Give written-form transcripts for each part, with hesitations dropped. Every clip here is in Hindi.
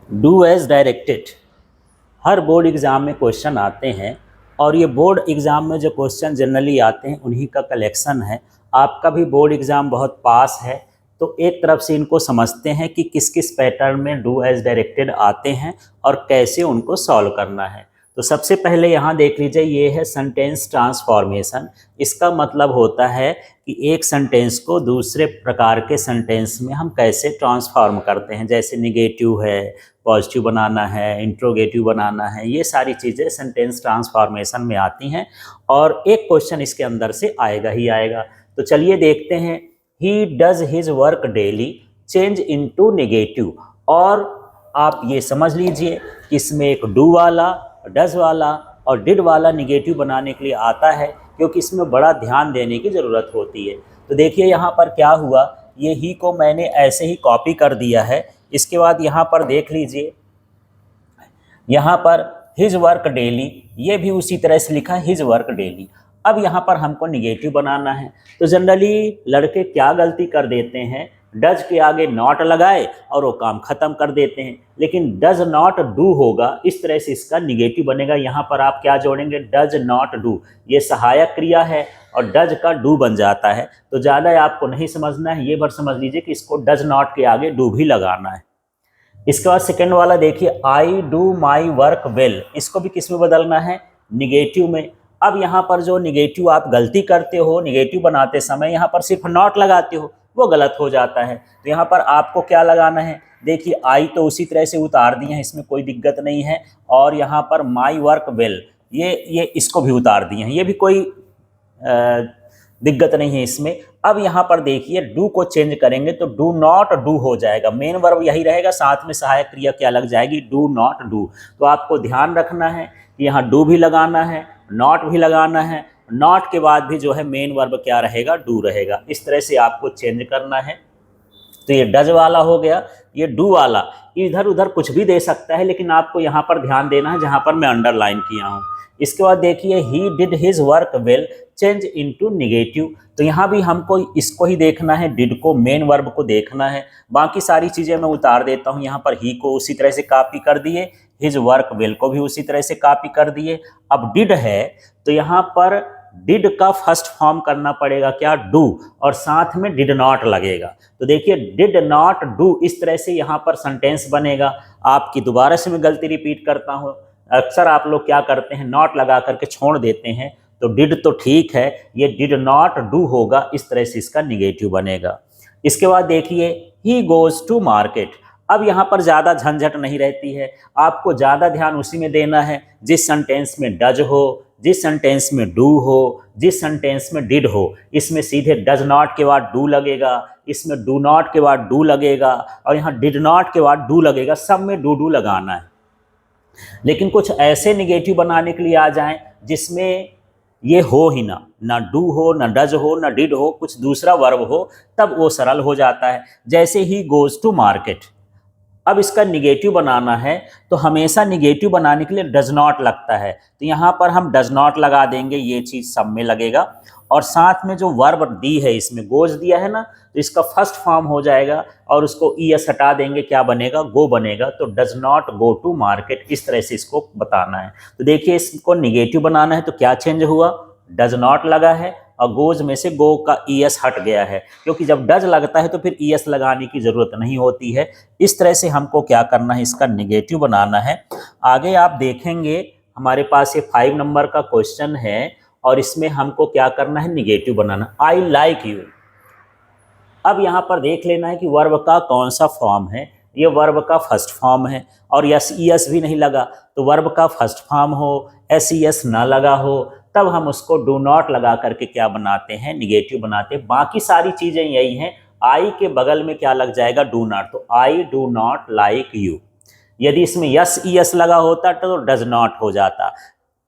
Do as directed. हर बोर्ड एग्ज़ाम में क्वेश्चन आते हैं और ये बोर्ड एग्ज़ाम में जो क्वेश्चन जनरली आते हैं उन्हीं का कलेक्शन है। आपका भी बोर्ड एग्ज़ाम बहुत पास है तो एक तरफ से इनको समझते हैं कि किस किस पैटर्न में डू एज डायरेक्टेड आते हैं और कैसे उनको सॉल्व करना है। तो सबसे पहले यहाँ देख लीजिए, ये है सेंटेंस ट्रांसफॉर्मेशन। इसका मतलब होता है कि एक सेंटेंस को दूसरे प्रकार के सेंटेंस में हम कैसे ट्रांसफॉर्म करते हैं। जैसे निगेटिव है, पॉजिटिव बनाना है, इंट्रोगेटिव बनाना है, ये सारी चीज़ें सेंटेंस ट्रांसफॉर्मेशन में आती हैं और एक क्वेश्चन इसके अंदर से आएगा ही आएगा। तो चलिए देखते हैं। He does his work daily change into negative. और आप ये समझ लीजिए कि इसमें एक डू वाला, डज वाला और डिड वाला निगेटिव बनाने के लिए आता है, क्योंकि इसमें बड़ा ध्यान देने की ज़रूरत होती है। तो देखिए यहाँ पर क्या हुआ, ये ही को मैंने ऐसे ही कॉपी कर दिया है। इसके बाद यहाँ पर देख लीजिए, यहाँ पर हिज वर्क डेली, ये भी उसी तरह से लिखा हिज वर्क डेली। अब यहाँ पर हमको निगेटिव बनाना है। तो जनरली लड़के क्या गलती कर देते हैं, डज के आगे नॉट लगाए और वो काम ख़त्म कर देते हैं। लेकिन डज नॉट डू होगा, इस तरह से इसका निगेटिव बनेगा। यहाँ पर आप क्या जोड़ेंगे, डज नॉट डू, ये सहायक क्रिया है और डज का डू बन जाता है। तो ज़्यादा आपको नहीं समझना है, ये बार समझ लीजिए कि इसको डज नॉट के आगे डू भी लगाना है। इसके बाद सेकेंड वाला देखिए, I do my work well, इसको भी किस में बदलना है, निगेटिव में। अब यहाँ पर जो निगेटिव आप गलती करते हो, निगेटिव बनाते समय यहाँ पर सिर्फ नॉट लगाते हो, वो गलत हो जाता है। तो यहाँ पर आपको क्या लगाना है, देखिए आई तो उसी तरह से उतार दिए हैं, इसमें कोई दिक्कत नहीं है। और यहाँ पर माई वर्क वेल, ये इसको भी उतार दिए हैं, ये भी कोई दिक्कत नहीं है इसमें। अब यहाँ पर देखिए डू को चेंज करेंगे तो डू नॉट डू हो जाएगा, मेन वर्ब यही रहेगा, साथ में सहायक क्रिया क्या लग जाएगी, डू नॉट डू। तो आपको ध्यान रखना है कि यहाँ डू भी लगाना है, नॉट भी लगाना है, नॉट के बाद भी जो है मेन वर्ब क्या रहेगा, डू रहेगा। इस तरह से आपको चेंज करना है। तो ये डज वाला हो गया। ये डू वाला इधर उधर कुछ भी दे सकता है, लेकिन आपको यहाँ पर ध्यान देना है जहाँ पर मैं अंडरलाइन किया हूँ। इसके बाद देखिए, he did his work well change into negative. तो यहाँ भी हमको इसको ही देखना है, डिड को, मेन वर्ब को देखना है। बाकी सारी चीज़ें मैं उतार देता हूँ। यहाँ पर ही को उसी तरह से कॉपी कर दिए, हिज वर्क वेल को भी उसी तरह से कॉपी कर दिए। अब डिड है तो यहाँ पर डिड का फर्स्ट फॉर्म करना पड़ेगा क्या, डू, और साथ में डिड नॉट लगेगा। तो देखिए डिड नॉट डू, इस तरह से यहाँ पर सेंटेंस बनेगा। आपकी दोबारा से मैं गलती रिपीट करता हूँ, अक्सर आप लोग क्या करते हैं, नॉट लगा करके छोड़ देते हैं। तो डिड तो ठीक है, ये डिड नॉट डू होगा, इस तरह से इसका निगेटिव बनेगा। इसके बाद देखिए, ही गोज टू मार्केट। अब यहाँ पर ज़्यादा झंझट नहीं रहती है, आपको ज़्यादा ध्यान उसी में देना है जिस सेंटेंस में डज हो, जिस सेंटेंस में डू हो, जिस सेंटेंस में डिड हो। इसमें सीधे डज नॉट के बाद डू लगेगा, इसमें डू नॉट के बाद डू लगेगा और यहाँ डिड नॉट के बाद डू लगेगा। सब में डू लगाना है। लेकिन कुछ ऐसे निगेटिव बनाने के लिए आ जाएं जिसमें ये हो ही ना डू हो, ना डज हो, ना डिड हो, कुछ दूसरा वर्ब हो, तब वो सरल हो जाता है। जैसे ही गोज टू मार्केट। अब इसका निगेटिव बनाना है तो हमेशा निगेटिव बनाने के लिए डज नॉट लगता है, तो यहाँ पर हम डज नॉट लगा देंगे, ये चीज़ सब में लगेगा। और साथ में जो वर्ब दी है, इसमें गोज दिया है ना, तो इसका फर्स्ट फॉर्म हो जाएगा और उसको ईएस हटा देंगे, क्या बनेगा, गो बनेगा। तो does not go to market, इस तरह से इसको बताना है। तो देखिए इसको निगेटिव बनाना है तो क्या चेंज हुआ, डज नॉट लगा है और गोज में से गो का ईएस हट गया है, क्योंकि जब डज लगता है तो फिर ईएस लगाने की ज़रूरत नहीं होती है। इस तरह से हमको क्या करना है, इसका निगेटिव बनाना है। आगे आप देखेंगे हमारे पास ये 5 नंबर का क्वेश्चन है और इसमें हमको क्या करना है, negative banana. I like you. अब यहाँ पर देख लेना है कि वर्ब का कौन सा फॉर्म है। ये वर्ब का फर्स्ट फॉर्म है और यस ईएस भी नहीं लगा, तो वर्ब का फर्स्ट फॉर्म हो, एस ईएस ना लगा हो, तब हम उसको डू नॉट लगा करके क्या बनाते हैं, निगेटिव बनाते हैं। बाकी सारी चीज़ें यही हैं। आई के बगल में क्या लग जाएगा, डू नॉट, तो I do not like you. यदि इसमें यस ईएस लगा होता तो डज नॉट हो जाता,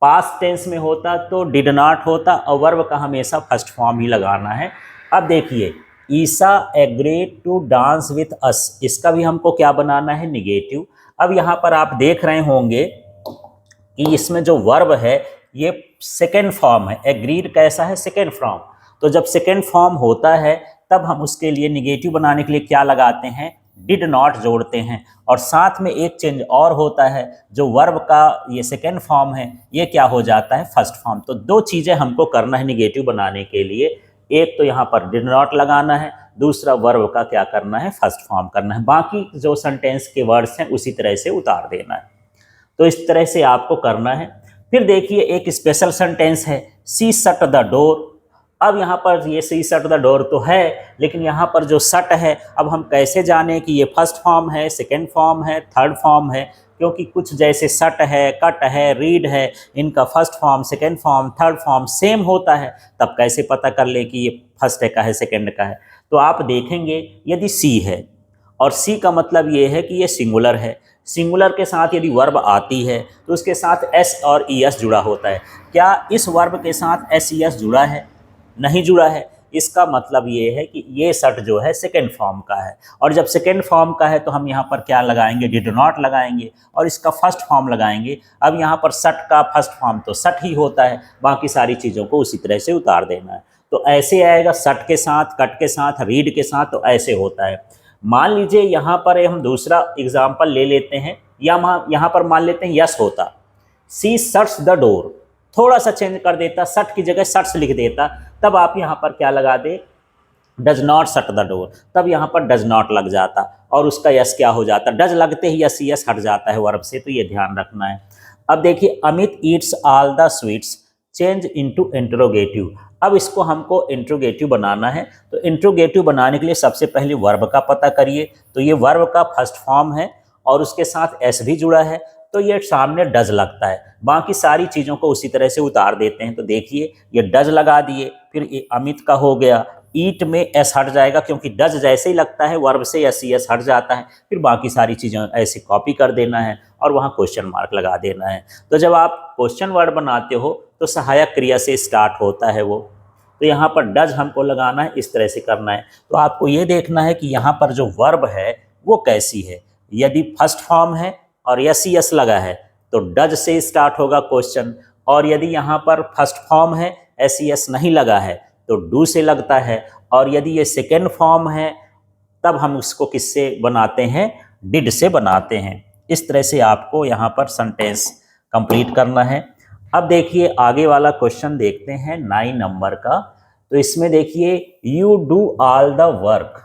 पास्ट टेंस में होता तो डिड नॉट होता, और वर्ब का हमेशा फर्स्ट फॉर्म ही लगाना है। अब देखिए, Isa agreed to dance with us, इसका भी हमको क्या बनाना है, निगेटिव। अब यहाँ पर आप देख रहे होंगे कि इसमें जो वर्ब है ये सेकेंड फॉर्म है। एग्रीड कैसा है, सेकेंड फॉर्म। तो जब सेकेंड फॉर्म होता है तब हम उसके लिए निगेटिव बनाने के लिए क्या लगाते हैं, डिड नॉट जोड़ते हैं, और साथ में एक चेंज और होता है, जो वर्ब का ये सेकेंड फॉर्म है ये क्या हो जाता है, फर्स्ट फॉर्म। तो दो चीज़ें हमको करना है निगेटिव बनाने के लिए, एक तो यहाँ पर डिड नॉट लगाना है, दूसरा वर्ब का क्या करना है, फर्स्ट फॉर्म करना है। बाकी जो सेंटेंस के वर्ड्स हैं उसी तरह से उतार देना है। तो इस तरह से आपको करना है। फिर देखिए एक स्पेशल सेंटेंस है, सी शट द डोर। अब यहाँ पर ये सी शट द डोर तो है, लेकिन यहाँ पर जो शट है, अब हम कैसे जाने कि ये फर्स्ट फॉर्म है, सेकेंड फॉर्म है, थर्ड फॉर्म है, क्योंकि कुछ जैसे शट है, कट है, रीड है, इनका first form, second form, third form same होता है, तब कैसे पता कर ले कि ये फर्स्ट का है, सेकेंड का है। तो आप देखेंगे यदि सी है, और सी का मतलब ये है कि ये सिंगुलर है, सिंगुलर के साथ यदि वर्ब आती है तो उसके साथ एस और ई एस जुड़ा होता है। क्या इस वर्ब के साथ एस ई एस जुड़ा है? नहीं जुड़ा है। इसका मतलब ये है कि ये शट जो है सेकेंड फॉर्म का है, और जब सेकेंड फॉर्म का है तो हम यहाँ पर क्या लगाएंगे, डिड नॉट लगाएंगे, और इसका फर्स्ट फॉर्म लगाएंगे। अब यहाँ पर शट का फर्स्ट फॉर्म तो शट ही होता है, बाकी सारी चीज़ों को उसी तरह से उतार देना है। तो ऐसे आएगा, शट के साथ, कट के साथ, रीड के साथ, तो ऐसे होता है। मान लीजिए यहाँ पर हम दूसरा एग्जाम्पल ले लेते हैं, या यहाँ पर मान लेते हैं यस होता, सी शट्स द डोर, थोड़ा सा चेंज कर देता, शट की जगह शट्स लिख देता, तब आप यहाँ पर क्या लगा दे, does not shut the door, तब यहाँ पर डज नॉट लग जाता, और उसका यस क्या हो जाता, डज लगते ही यस यस हट जाता है वर्ब से, तो ये ध्यान रखना है। अब देखिए Amit Yeats all the sweets, change into interrogative. अब इसको हमको इंट्रोगेटिव बनाना है, तो इंट्रोगेटिव बनाने के लिए सबसे पहले वर्ब का पता करिए। तो ये वर्ब का फर्स्ट फॉर्म है और उसके साथ एस भी जुड़ा है, तो ये सामने डज लगता है। बाकी सारी चीज़ों को उसी तरह से उतार देते हैं। तो देखिए ये डज लगा दिए, फिर ये अमित का हो गया, ईट में एस हट जाएगा क्योंकि डज जैसे ही लगता है वर्ब से एस सी एस हट जाता है। फिर बाकी सारी चीज़ें ऐसे कॉपी कर देना है और वहाँ क्वेश्चन मार्क लगा देना है। तो जब आप क्वेश्चन वर्ड बनाते हो तो सहायक क्रिया से स्टार्ट होता है वो, तो यहाँ पर डज हमको लगाना है, इस तरह से करना है। तो आपको ये देखना है कि यहाँ पर जो वर्ब है वो कैसी है। यदि फर्स्ट फॉर्म है और एस सी एस लगा है तो डज से स्टार्ट होगा क्वेश्चन, और यदि यहाँ पर फर्स्ट फॉर्म है, एस सी एस नहीं लगा है तो डू से लगता है, और यदि ये सेकेंड फॉर्म है तब हम उसको किससे बनाते हैं, डिड से बनाते हैं। इस तरह से आपको यहाँ पर सेंटेंस कंप्लीट करना है। अब देखिए आगे वाला क्वेश्चन देखते हैं 9 नंबर का। तो इसमें देखिए you do all the work.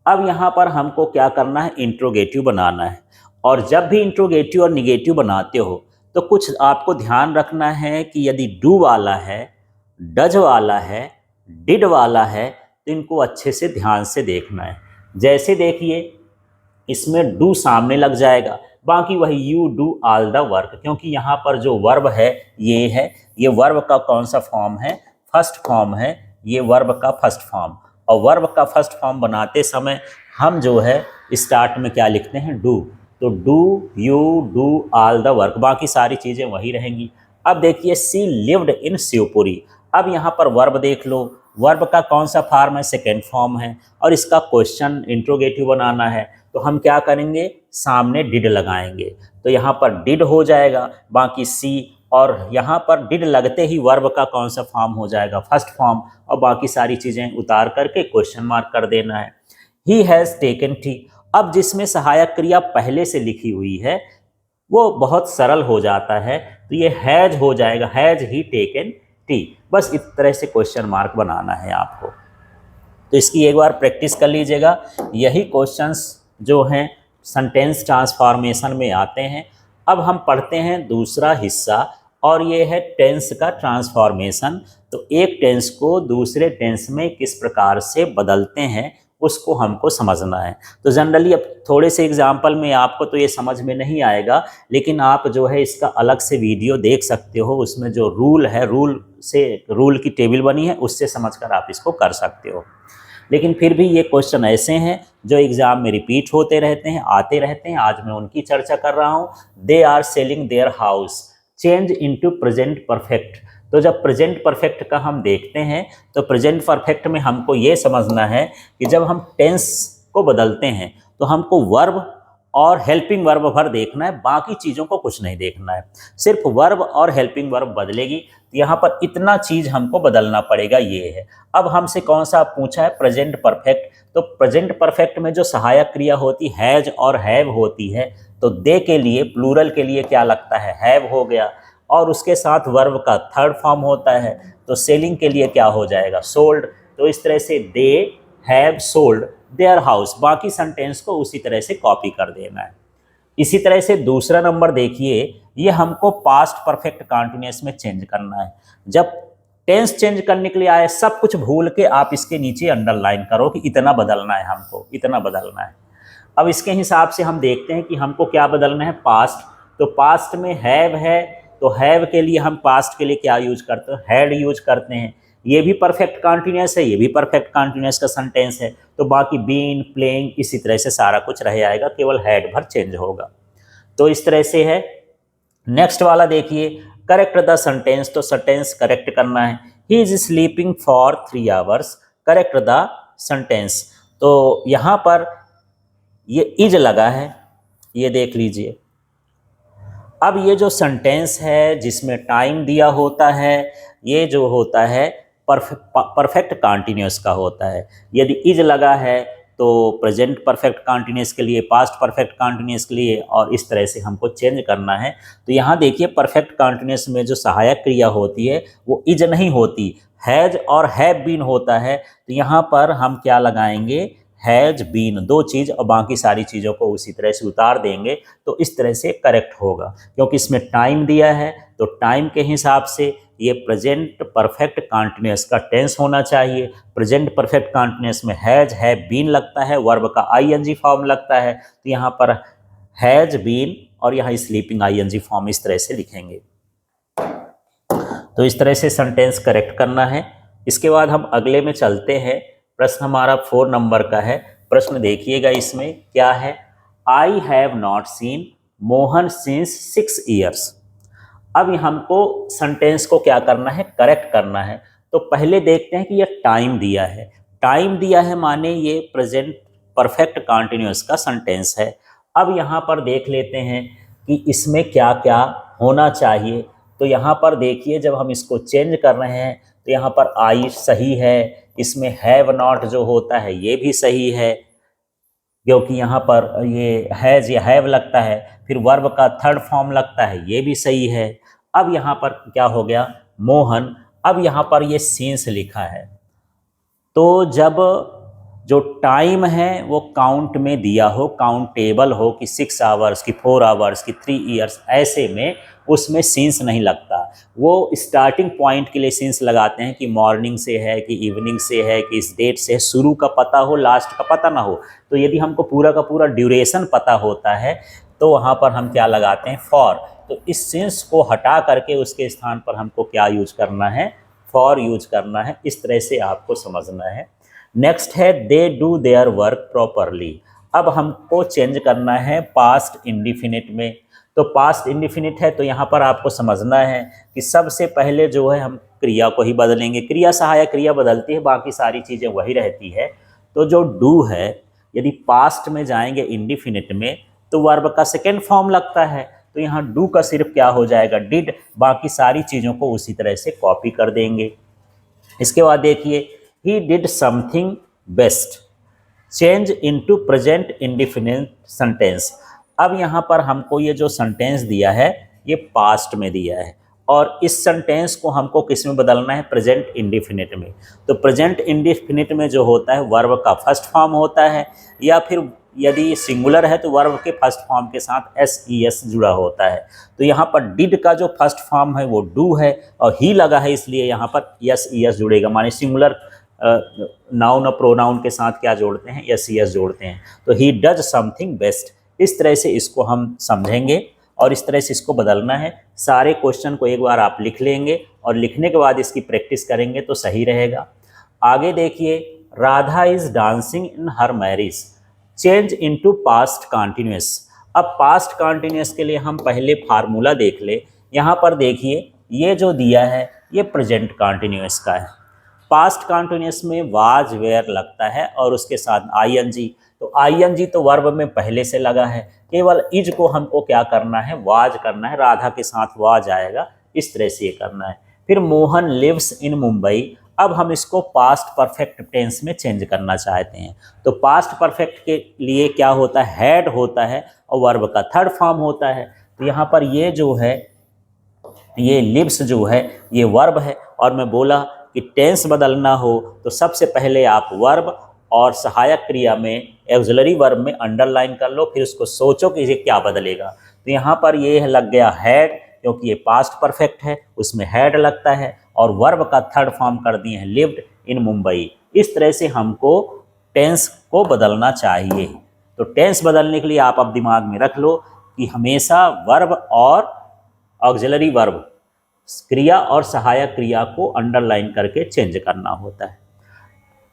अब यहाँ पर हमको क्या करना है, इंट्रोगेटिव बनाना है, और जब भी इंट्रोगेटिव और निगेटिव बनाते हो तो कुछ आपको ध्यान रखना है कि यदि डू वाला है, डज वाला है, डिड वाला है, तो इनको अच्छे से ध्यान से देखना है। जैसे देखिए इसमें डू सामने लग जाएगा, बाकी वही you do all the work, क्योंकि यहाँ पर जो वर्ब है ये है, ये वर्ब का कौन सा फॉर्म है, फर्स्ट फॉर्म है, ये वर्ब का फर्स्ट फॉर्म। और वर्ब का फर्स्ट फॉर्म बनाते समय हम जो है स्टार्ट में क्या लिखते हैं, डू। तो do, you do all the work, बाकी सारी चीज़ें वही रहेंगी। अब देखिए सी लिव्ड इन शिवपुरी। अब यहाँ पर वर्ब देख लो, वर्ब का कौन सा फॉर्म है, सेकेंड फॉर्म है, और इसका क्वेश्चन इंट्रोगेटिव बनाना है, तो हम क्या करेंगे, सामने डिड लगाएंगे। तो यहाँ पर डिड हो जाएगा, बाकी सी, और यहाँ पर डिड लगते ही वर्ब का कौन सा फॉर्म हो जाएगा, फर्स्ट फॉर्म, और बाकी सारी चीज़ें उतार करके क्वेश्चन मार्क कर देना है। He has taken T. अब जिसमें सहायक क्रिया पहले से लिखी हुई है वो बहुत सरल हो जाता है, तो ये हैज हो जाएगा, हैज ही टेकन टी। बस इस तरह से क्वेश्चन मार्क बनाना है आपको। तो इसकी एक बार प्रैक्टिस कर लीजिएगा। यही क्वेश्चंस जो हैं सेंटेंस ट्रांसफॉर्मेशन में आते हैं। अब हम पढ़ते हैं दूसरा हिस्सा, और ये है टेंस का ट्रांसफॉर्मेशन। तो एक टेंस को दूसरे टेंस में किस प्रकार से बदलते हैं उसको हमको समझना है। तो जनरली अब थोड़े से एग्जाम्पल में आपको तो ये समझ में नहीं आएगा, लेकिन आप जो है इसका अलग से वीडियो देख सकते हो, उसमें जो रूल है, रूल की टेबल बनी है, उससे समझकर आप इसको कर सकते हो। लेकिन फिर भी ये क्वेश्चन ऐसे हैं जो एग्ज़ाम में रिपीट होते रहते हैं, आते रहते हैं, आज मैं उनकी चर्चा कर रहा हूँ। They are selling their house, change into present perfect. तो जब प्रेजेंट परफेक्ट का हम देखते हैं तो प्रेजेंट परफेक्ट में हमको ये समझना है कि जब हम टेंस को बदलते हैं तो हमको वर्ब और हेल्पिंग वर्ब भर देखना है, बाकी चीज़ों को कुछ नहीं देखना है। सिर्फ वर्ब और हेल्पिंग वर्ब बदलेगी, यहाँ पर इतना चीज़ हमको बदलना पड़ेगा, ये है। अब हमसे कौन सा पूछा है, प्रेजेंट परफेक्ट। तो प्रेजेंट परफेक्ट में जो सहायक क्रिया होती हैज और हैव होती है, तो दे के लिए प्लूरल के लिए क्या लगता है, हैव हो गया, और उसके साथ वर्ब का थर्ड फॉर्म होता है, तो सेलिंग के लिए क्या हो जाएगा, सोल्ड। तो इस तरह से they have sold their house, बाकी सेंटेंस को उसी तरह से कॉपी कर देना है। इसी तरह से दूसरा नंबर देखिए, ये हमको पास्ट परफेक्ट कंटीन्यूअस में चेंज करना है। जब टेंस चेंज करने के लिए आए, सब कुछ भूल के आप इसके नीचे अंडरलाइन करो कि इतना बदलना है, हमको इतना बदलना है। अब इसके हिसाब से हम देखते हैं कि हमको क्या बदलना है, पास्ट। तो पास्ट में हैव है, तो हैव के लिए हम पास्ट के लिए क्या यूज करते हैं, हैड यूज करते हैं। ये भी परफेक्ट कंटीन्यूअस है, ये भी परफेक्ट कंटीन्यूअस का सेंटेंस है, तो बाकी बीन, प्लेइंग, इसी तरह से सारा कुछ रह जाएगा, केवल हैड भर चेंज होगा। तो इस तरह से है। नेक्स्ट वाला देखिए, करेक्ट द सेंटेंस। तो सेंटेंस करेक्ट करना है, he is sleeping for 3 hours, correct the sentence. तो यहाँ पर ये इज लगा है, ये देख लीजिए। अब ये जो सेंटेंस है जिसमें टाइम दिया होता है, ये जो होता है परफेक्ट कंटीन्यूअस का होता है। यदि इज लगा है तो प्रेजेंट परफेक्ट कंटीन्यूअस के लिए, पास्ट परफेक्ट कंटीन्यूअस के लिए, और इस तरह से हमको चेंज करना है। तो यहाँ देखिए, परफेक्ट कंटीन्यूअस में जो सहायक क्रिया होती है वो इज नहीं होती, हैज और हैव बीन होता है। तो यहाँ पर हम क्या लगाएंगे, हैज बीन, दो चीज़, और बाकी सारी चीज़ों को उसी तरह से उतार देंगे, तो इस तरह से करेक्ट होगा। क्योंकि इसमें टाइम दिया है, तो टाइम के हिसाब से ये प्रेजेंट परफेक्ट कंटीन्यूअस का टेंस होना चाहिए। प्रेजेंट परफेक्ट कंटीन्यूअस में हैज हैव बीन लगता है, वर्ब का आईएनजी फॉर्म लगता है, तो यहाँ पर हैज बीन और यहाँ स्लीपिंग आईएनजी फॉर्म इस तरह से लिखेंगे। तो इस तरह से सेंटेंस करेक्ट करना है। इसके बाद हम अगले में चलते हैं। प्रश्न हमारा 4 नंबर का है। प्रश्न देखिएगा, इसमें क्या है, I have not seen Mohan since 6 years. अब हमको सेंटेंस को क्या करना है, करेक्ट करना है। तो पहले देखते हैं कि ये टाइम दिया है। टाइम दिया है माने ये प्रेजेंट परफेक्ट कंटीन्यूअस का सेंटेंस है। अब यहाँ पर देख लेते हैं कि इसमें क्या क्या होना चाहिए। तो यहाँ पर देखिए, जब हम इसको चेंज कर रहे हैं तो यहाँ पर आई सही है, इसमें हैव नॉट जो होता है ये भी सही है, क्योंकि यहाँ पर ये हैज या हैव लगता है, फिर वर्ब का थर्ड फॉर्म लगता है, ये भी सही है। अब यहाँ पर क्या हो गया, मोहन। अब यहाँ पर ये सीन्स लिखा है, तो जब जो टाइम है वो काउंट में दिया हो, काउंटेबल हो कि 6 आवर्स की, 4 आवर्स की, 3 ईयर्स, ऐसे में उसमें सीन्स नहीं लगता। वो स्टार्टिंग पॉइंट के लिए सीन्स लगाते हैं कि मॉर्निंग से है, कि इवनिंग से है, कि इस डेट से है, शुरू का पता हो, लास्ट का पता ना हो। तो यदि हमको पूरा का पूरा ड्यूरेशन पता होता है तो वहाँ पर हम क्या लगाते हैं, फॉर। तो इस सीन्स को हटा करके उसके स्थान पर हमको क्या यूज करना है, फॉर यूज करना है। इस तरह से आपको समझना है। नेक्स्ट है, they do their work properly. अब हमको चेंज करना है पास्ट इंडिफिनिट में। तो पास्ट इंडिफिनिट है, तो यहाँ पर आपको समझना है कि सबसे पहले जो है हम क्रिया को ही बदलेंगे। क्रिया सहायक क्रिया बदलती है, बाकी सारी चीज़ें वही रहती है। तो जो डू है, यदि पास्ट में जाएंगे इंडिफिनिट में, तो वर्ब का सेकेंड फॉर्म लगता है, तो यहाँ डू का सिर्फ क्या हो जाएगा, डिड। बाकी सारी चीज़ों को उसी तरह से कॉपी कर देंगे। इसके बाद देखिए, he did something best, change into present indefinite sentence. अब यहाँ पर हमको ये जो सेंटेंस दिया है ये पास्ट में दिया है, और इस सेंटेंस को हमको किस में बदलना है, प्रेजेंट इंडिफिनिट में। तो प्रेजेंट इंडिफिनिट में जो होता है वर्ब का फर्स्ट फॉर्म होता है, या फिर यदि सिंगुलर है तो वर्ब के फर्स्ट फॉर्म के साथ एस जुड़ा होता है। तो यहाँ पर डिड का जो फर्स्ट फॉर्म है वो डू है, और ही लगा है इसलिए यहाँ पर एस जुड़ेगा। माने सिंगुलर नाउन और प्रोनाउन के साथ क्या जोड़ते हैं, एस जोड़ते हैं। तो ही डज समथिंग बेस्ट। इस तरह से इसको हम समझेंगे और इस तरह से इसको बदलना है। सारे क्वेश्चन को एक बार आप लिख लेंगे और लिखने के बाद इसकी प्रैक्टिस करेंगे तो सही रहेगा। आगे देखिए, Radha is dancing in her marriage, change into past continuous. अब पास्ट कंटिन्यूअस के लिए हम पहले फार्मूला देख ले। यहाँ पर देखिए, ये जो दिया है ये प्रेजेंट कंटिन्यूअस का है, पास्ट कंटिन्यूअस में वाज वेयर लगता है और उसके साथ आईएनजी। तो आईएनजी तो वर्ब में पहले से लगा है, केवल इज को हमको क्या करना है, वाज करना है, राधा के साथ वाज आएगा, इस तरह से ये करना है। फिर मोहन लिव्स इन मुंबई, अब हम इसको पास्ट परफेक्ट टेंस में चेंज करना चाहते हैं। तो पास्ट परफेक्ट के लिए क्या होता है, हैड होता है और वर्ब का थर्ड फॉर्म होता है। तो यहाँ पर ये जो है, ये लिव्स जो है ये वर्ब है, और मैं बोला कि टेंस बदलना हो तो सबसे पहले आप वर्ब और सहायक क्रिया में ऑक्सिलरी वर्ब में अंडरलाइन कर लो, फिर उसको सोचो कि ये क्या बदलेगा। तो यहाँ पर ये लग गया हैड, क्योंकि ये पास्ट परफेक्ट है, उसमें हैड लगता है, और वर्ब का थर्ड फॉर्म कर दिए हैं लिव्ड इन मुंबई। इस तरह से हमको टेंस को बदलना चाहिए। तो टेंस बदलने के लिए आप अब दिमाग में रख लो कि हमेशा वर्ब और ऑक्सिलरी वर्ब, क्रिया और सहायक क्रिया को अंडरलाइन करके चेंज करना होता है।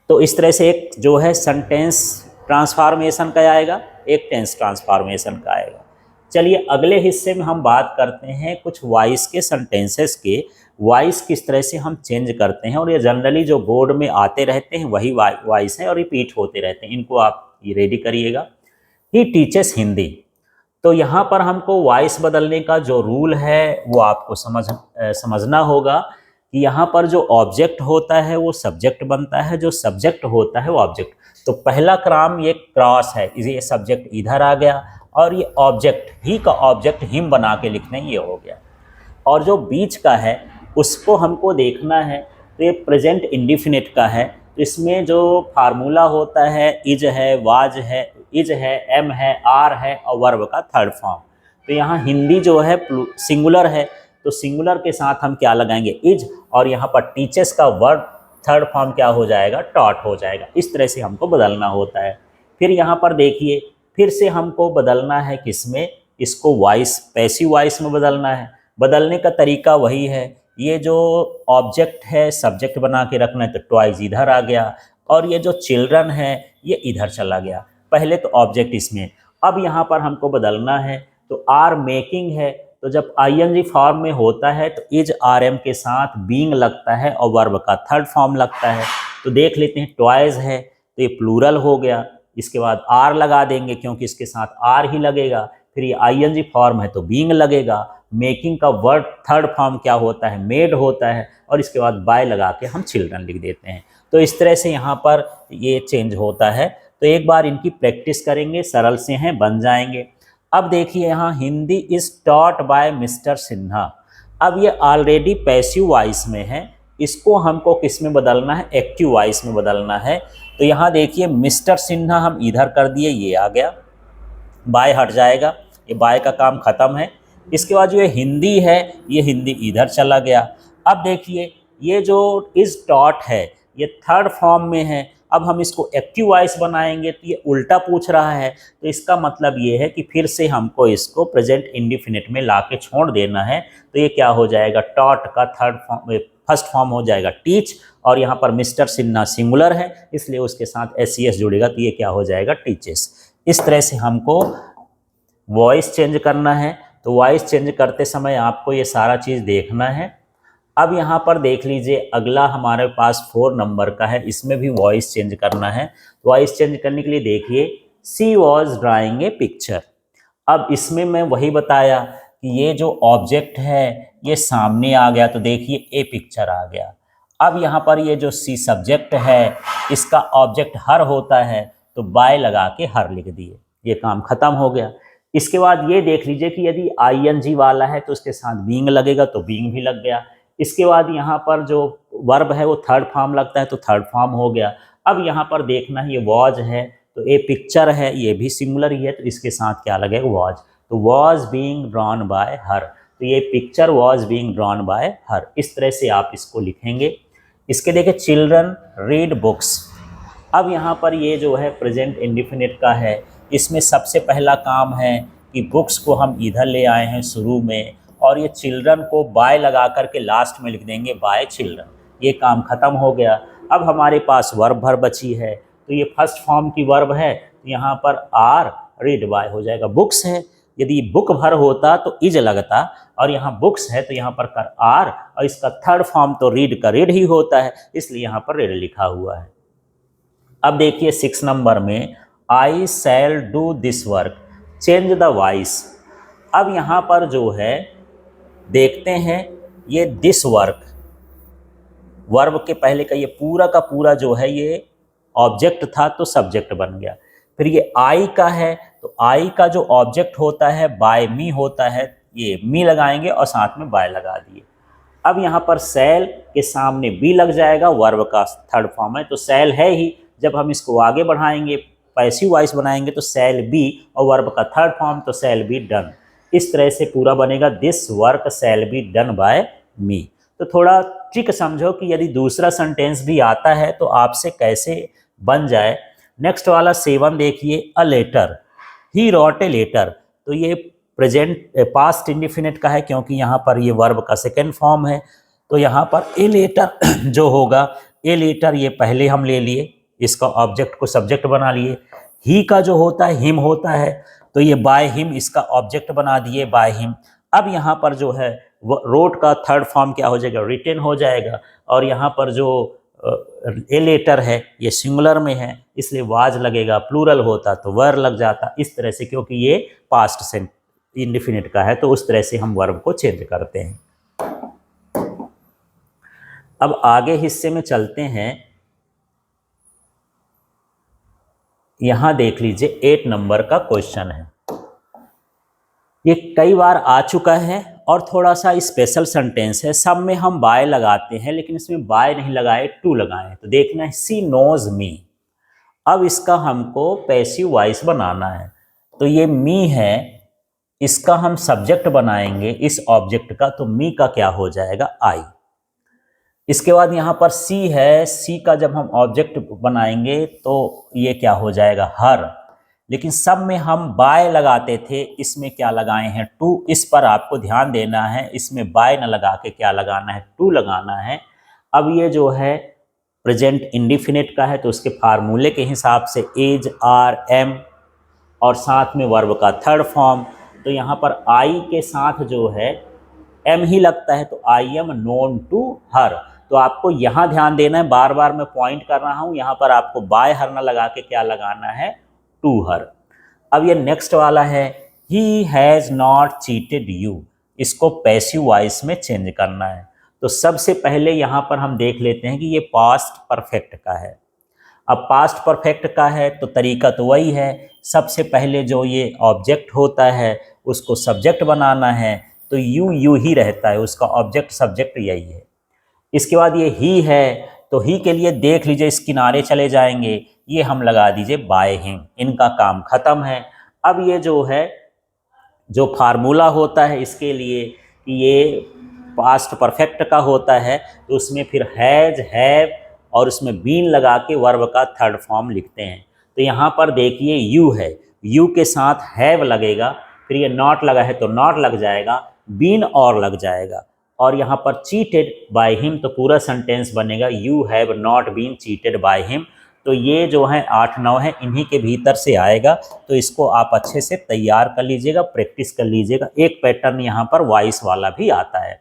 तो इस तरह से एक जो है सेंटेंस ट्रांसफॉर्मेशन का आएगा, एक टेंस ट्रांसफॉर्मेशन का आएगा। चलिए अगले हिस्से में हम बात करते हैं कुछ वॉइस के सेंटेंसेस के, वॉइस किस तरह से हम चेंज करते हैं, और ये जनरली जो बोर्ड में आते रहते हैं वही वॉइस हैं और रिपीट होते रहते हैं, इनको आप ये रेडी करिएगा। ही टीचेस हिंदी, तो यहाँ पर हमको वॉइस बदलने का जो रूल है वो आपको समझना होगा कि यहाँ पर जो ऑब्जेक्ट होता है वो सब्जेक्ट बनता है, जो सब्जेक्ट होता है वो ऑब्जेक्ट। तो पहला क्रम ये क्रॉस है, ये सब्जेक्ट इधर आ गया और ये ऑब्जेक्ट, ही का ऑब्जेक्ट हिम बना के लिखने ये हो गया, और जो बीच का है उसको हमको देखना है। तो ये प्रेजेंट इंडिफिनिट का है, तो इसमें जो फार्मूला होता है इज है, वाज है, इज है, एम है, आर है और वर्ब का थर्ड फॉर्म। तो यहाँ हिंदी जो है सिंगुलर है, तो सिंगुलर के साथ हम क्या लगाएंगे, इज, और यहाँ पर टीचर्स का वर्ब थर्ड फॉर्म क्या हो जाएगा, टॉट हो जाएगा। इस तरह से हमको बदलना होता है। फिर यहाँ पर देखिए, फिर से हमको बदलना है किसमें, इसको वॉइस, पैसिव वॉइस में बदलना है। बदलने का तरीका वही है, ये जो ऑब्जेक्ट है सब्जेक्ट बना के रखना है, तो टॉयज इधर आ गया, और ये जो चिल्ड्रन है ये इधर चला गया। पहले तो ऑब्जेक्ट इसमें, अब यहाँ पर हमको बदलना है, तो आर मेकिंग है, तो जब आईएनजी फॉर्म में होता है तो इज आर एम के साथ बीइंग लगता है और वर्ब का थर्ड फॉर्म लगता है। तो देख लेते हैं, टॉयज है तो ये प्लूरल हो गया, इसके बाद आर लगा देंगे क्योंकि इसके साथ आर ही लगेगा। फिर ये आईएनजी फॉर्म है तो बीइंग लगेगा। मेकिंग का वर्ड थर्ड फॉर्म क्या होता है, मेड होता है, और इसके बाद बाय लगा के हम चिल्ड्रन लिख देते हैं। तो इस तरह से यहाँ पर ये चेंज होता है। तो एक बार इनकी प्रैक्टिस करेंगे, सरल से हैं, बन जाएंगे। अब देखिए यहाँ Hindi is taught by mister Sinha, अब ये ऑलरेडी पैसिव वॉइस में है, इसको हमको किस में बदलना है, एक्टिव वॉइस में बदलना है। तो यहाँ देखिए मिस्टर सिन्हा हम इधर कर दिए, ये आ गया, बाय हट जाएगा, ये बाय का काम खत्म है। इसके बाद जो ये हिंदी है, ये हिंदी इधर चला गया। अब देखिए ये जो इज टॉट है ये थर्ड फॉर्म में है, अब हम इसको एक्टिव वॉइस बनाएंगे तो ये उल्टा पूछ रहा है। तो इसका मतलब ये है कि फिर से हमको इसको प्रेजेंट इंडिफिनिट में ला के छोड़ देना है। तो ये क्या हो जाएगा, टॉट का थर्ड फॉर्म, फर्स्ट फॉर्म हो जाएगा टीच, और यहाँ पर मिस्टर सिन्हा सिंगुलर है इसलिए उसके साथ एस जुड़ेगा, तो ये क्या हो जाएगा, टीचेस। इस तरह से हमको वॉइस चेंज करना है। तो वॉइस चेंज करते समय आपको ये सारा चीज़ देखना है। अब यहाँ पर देख लीजिए, अगला हमारे पास 4 नंबर का है, इसमें भी वॉइस चेंज करना है। वॉइस चेंज करने के लिए देखिए, सी वॉज ड्राइंग ए पिक्चर। अब इसमें मैं वही बताया कि ये जो ऑब्जेक्ट है ये सामने आ गया, तो देखिए ए पिक्चर आ गया। अब यहाँ पर ये जो सी सब्जेक्ट है इसका ऑब्जेक्ट हर होता है, तो बाय लगा के हर लिख दिए, ये काम खत्म हो गया। इसके बाद ये देख लीजिए कि यदि आईएनजी वाला है तो उसके साथ बीइंग लगेगा, तो बीइंग भी लग गया। इसके बाद यहाँ पर जो वर्ब है वो थर्ड फॉर्म लगता है, तो थर्ड फॉर्म हो गया। अब यहाँ पर देखना है, ये वॉज है तो ए पिक्चर है, ये भी सिंगुलर ही है, तो इसके साथ क्या लगेगा, वॉज। तो वॉज बीइंग ड्रॉन बाय हर, तो ये picture was being drawn by हर। इस तरह से आप इसको लिखेंगे। इसके देखिए, चिल्ड्रन रीड बुक्स। अब यहाँ पर ये जो है प्रेजेंट इंडिफिनिट का है, इसमें सबसे पहला काम है कि बुक्स को हम इधर ले आए हैं शुरू में, और ये चिल्ड्रन को बाय लगा करके लास्ट में लिख देंगे, बाय चिल्ड्रन, ये काम खत्म हो गया। अब हमारे पास वर्ब भर बची है, तो ये फर्स्ट फॉर्म की वर्ब है, तो यहाँ पर आर रीड बाय हो जाएगा। बुक्स है, यदि बुक भर होता तो इज लगता, और यहाँ बुक्स है तो यहाँ पर कर आर, और इसका थर्ड फॉर्म तो रीड का रीड ही होता है, इसलिए यहाँ पर रीड लिखा हुआ है। अब देखिए 6 नंबर में I shall do this work, change the voice. अब यहाँ पर जो है देखते हैं ये दिस वर्क, वर्ब के पहले का ये पूरा का पूरा जो है ये ऑब्जेक्ट था तो सब्जेक्ट बन गया। फिर ये आई का है तो आई का जो ऑब्जेक्ट होता है बाय मी होता है, ये मी लगाएंगे और साथ में बाय लगा दिए। अब यहाँ पर सेल के सामने बी लग जाएगा, वर्ब का थर्ड फॉर्म है तो सेल है ही, जब हम इसको आगे बढ़ाएंगे पैसिव वॉइस बनाएंगे तो सेल बी, और वर्ब का थर्ड फॉर्म तो सेल बी डन। इस तरह से पूरा बनेगा, this work shall be done by me. तो थोड़ा ट्रिक समझो कि यदि दूसरा सेंटेंस भी आता है तो आपसे कैसे बन जाए। नेक्स्ट वाला 7 देखिए, a letter, he wrote a letter. तो ये प्रेजेंट पास्ट इंडिफिनिट का है क्योंकि यहाँ पर ये वर्ब का सेकेंड फॉर्म है, तो यहाँ पर ए लेटर जो होगा, ए लेटर ये पहले हम ले लिए, इसका ऑब्जेक्ट को सब्जेक्ट बना लिए। ही का जो होता है हिम होता है तो ये बाय हिम इसका ऑब्जेक्ट बना दिए, बाय हिम। अब यहाँ पर जो है रोट का थर्ड फॉर्म क्या हो जाएगा, रिटेन हो जाएगा, और यहाँ पर जो ए लेटर है ये सिंगुलर में है इसलिए वाज लगेगा, प्लूरल होता तो वर लग जाता। इस तरह से क्योंकि ये पास्ट से इंडिफिनिट का है तो उस तरह से हम वर्ब को चेंज करते हैं। अब आगे हिस्से में चलते हैं, यहां देख लीजिए 8 नंबर का क्वेश्चन है। ये कई बार आ चुका है और थोड़ा सा स्पेशल सेंटेंस है, सब में हम बाय लगाते हैं लेकिन इसमें बाय नहीं लगाए टू लगाए। तो देखना है सी नोज मी, अब इसका हमको पैसिव वॉइस बनाना है। तो ये मी है, इसका हम सब्जेक्ट बनाएंगे इस ऑब्जेक्ट का, तो मी का क्या हो जाएगा, आई। इसके बाद यहाँ पर सी है, सी का जब हम ऑब्जेक्ट बनाएंगे तो ये क्या हो जाएगा, हर। लेकिन सब में हम बाय लगाते थे, इसमें क्या लगाए हैं, टू। इस पर आपको ध्यान देना है, इसमें बाय न लगा के क्या लगाना है, टू लगाना है। अब ये जो है प्रेजेंट इंडिफिनिट का है तो उसके फार्मूले के हिसाब से एज, आर, एम और साथ में वर्ब का थर्ड फॉर्म। तो यहाँ पर आई के साथ जो है एम ही लगता है तो I am known to her. तो आपको यहाँ ध्यान देना है, बार बार मैं पॉइंट कर रहा हूँ, यहाँ पर आपको बाय हर न लगा के क्या लगाना है, टू हर। अब ये नेक्स्ट वाला है, he has not cheated you, इसको पैसिव वॉइस में चेंज करना है। तो सबसे पहले यहाँ पर हम देख लेते हैं कि ये पास्ट परफेक्ट का है। अब पास्ट परफेक्ट का है तो तरीका तो वही है, सबसे पहले जो ये ऑब्जेक्ट होता है उसको सब्जेक्ट बनाना है, तो यू यू ही रहता है, उसका ऑब्जेक्ट सब्जेक्ट यही है। इसके बाद ये ही है तो ही के लिए देख लीजिए इस किनारे चले जाएंगे, ये हम लगा दीजिए बाय हिम, इनका काम खत्म है। अब ये जो है जो फार्मूला होता है इसके लिए कि ये पास्ट परफेक्ट का होता है तो उसमें फिर हैज, हैव और उसमें बीन लगा के वर्ब का थर्ड फॉर्म लिखते हैं। तो यहाँ पर देखिए यू है, यू के साथ हैव लगेगा, फिर ये नॉट लगा है तो नॉट लग जाएगा, बीन और लग जाएगा, और यहाँ पर चीटेड बाय हिम तो पूरा सेंटेंस बनेगा you have not been cheated by him. तो ये जो है 8-9 है, इन्हीं के भीतर से आएगा, तो इसको आप अच्छे से तैयार कर लीजिएगा, प्रैक्टिस कर लीजिएगा। एक पैटर्न यहाँ पर वॉइस वाला भी आता है।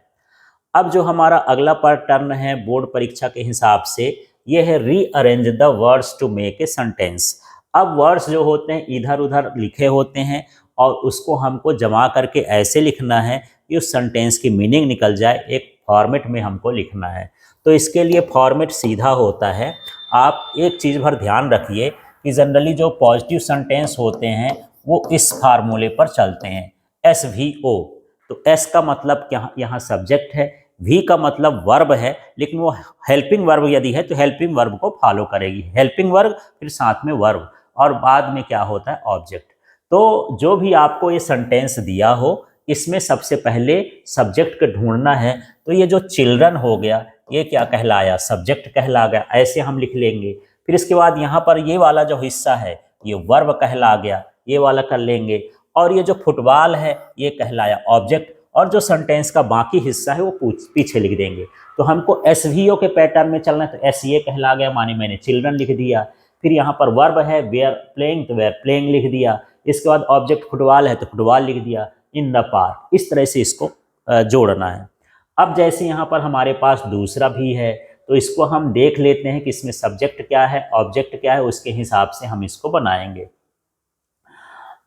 अब जो हमारा अगला पैटर्न है बोर्ड परीक्षा के हिसाब से, ये है rearrange the words to make a sentence. अब वर्ड्स जो होते हैं इधर उधर लिखे होते हैं और उसको हमको जमा करके ऐसे लिखना है कि उस सेंटेंस की मीनिंग निकल जाए, एक फॉर्मेट में हमको लिखना है। तो इसके लिए फॉर्मेट सीधा होता है। आप एक चीज़ भर ध्यान रखिए कि जनरली जो पॉजिटिव सेंटेंस होते हैं वो इस फार्मूले पर चलते हैं, एस वी ओ। तो एस का मतलब क्या, यहाँ सब्जेक्ट है, वी का मतलब वर्ब है, लेकिन वो हेल्पिंग वर्ब यदि है तो हेल्पिंग वर्ब को फॉलो करेगी, हेल्पिंग वर्ब फिर साथ में वर्ब और बाद में क्या होता है, ऑब्जेक्ट। तो जो भी आपको ये सेंटेंस दिया हो इसमें सबसे पहले सब्जेक्ट को ढूंढना है। तो ये जो चिल्ड्रन हो गया ये क्या कहलाया, सब्जेक्ट कहला गया, ऐसे हम लिख लेंगे। फिर इसके बाद यहाँ पर ये वाला जो हिस्सा है ये वर्ब कहला गया, ये वाला कर लेंगे। और ये जो फुटबॉल है ये कहलाया ऑब्जेक्ट, और जो सेंटेंस का बाकी हिस्सा है वो पीछे लिख देंगे। तो हमको एस वी ओ के पैटर्न में चलना है, तो एस ये कहला गया माने मैंने चिल्ड्रन लिख दिया। फिर यहाँ पर वर्ब है वेयर प्लेइंग, तो वेयर प्लेइंग लिख दिया। इसके बाद ऑब्जेक्ट फुटबॉल है तो फुटबॉल लिख दिया, इन द पार्क। इस तरह से इसको जोड़ना है। अब जैसे यहाँ पर हमारे पास दूसरा भी है तो इसको हम देख लेते हैं कि इसमें सब्जेक्ट क्या है, ऑब्जेक्ट क्या है, उसके हिसाब से हम इसको बनाएंगे।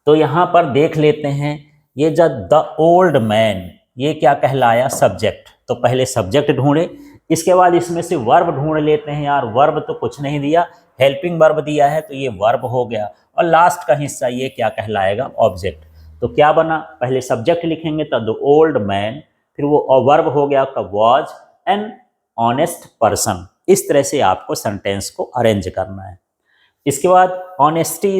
तो यहाँ पर देख लेते हैं, ये जब द ओल्ड मैन, ये क्या कहलाया, सब्जेक्ट। तो पहले सब्जेक्ट ढूंढे, इसके बाद इसमें से वर्ब ढूंढ लेते हैं। यार वर्ब तो कुछ नहीं दिया, हेल्पिंग वर्ब दिया है तो ये वर्ब हो गया, और लास्ट का हिस्सा ये क्या कहलाएगा, ऑब्जेक्ट। तो क्या बना, पहले सब्जेक्ट लिखेंगे तो द ओल्ड मैन, फिर वो वर्ब हो गया का वॉज एन ऑनेस्ट पर्सन। इस तरह से आपको सेंटेंस को अरेंज करना है। इसके बाद ऑनेस्टी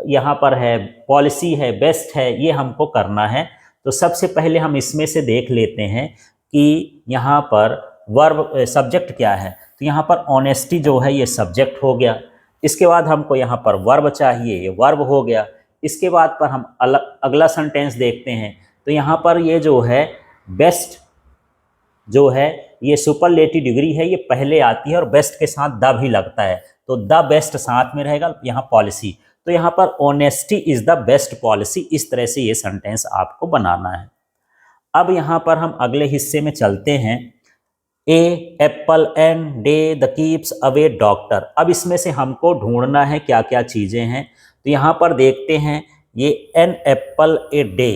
यहाँ पर है, पॉलिसी है, बेस्ट है, ये हमको करना है। तो सबसे पहले हम इसमें से देख लेते हैं कि यहाँ पर वर्ब सब्जेक्ट क्या है। तो यहाँ पर ऑनेस्टी जो है ये सब्जेक्ट हो गया। इसके बाद हमको यहाँ पर वर्ब चाहिए, ये वर्ब हो गया। इसके बाद पर हम अगला सेंटेंस देखते हैं। तो यहाँ पर ये जो है बेस्ट जो है ये सुपरलेटिव डिग्री है, ये पहले आती है और बेस्ट के साथ द भी लगता है, तो द बेस्ट साथ में रहेगा। यहाँ पॉलिसी, तो यहाँ पर honesty is the best policy. इस तरह से ये सेंटेंस आपको बनाना है। अब यहाँ पर हम अगले हिस्से में चलते हैं। A apple and day the keeps away doctor. अब इसमें से हमको ढूंढना है क्या क्या चीज़ें हैं। तो यहाँ पर देखते हैं, ये एन एप्पल ए डे,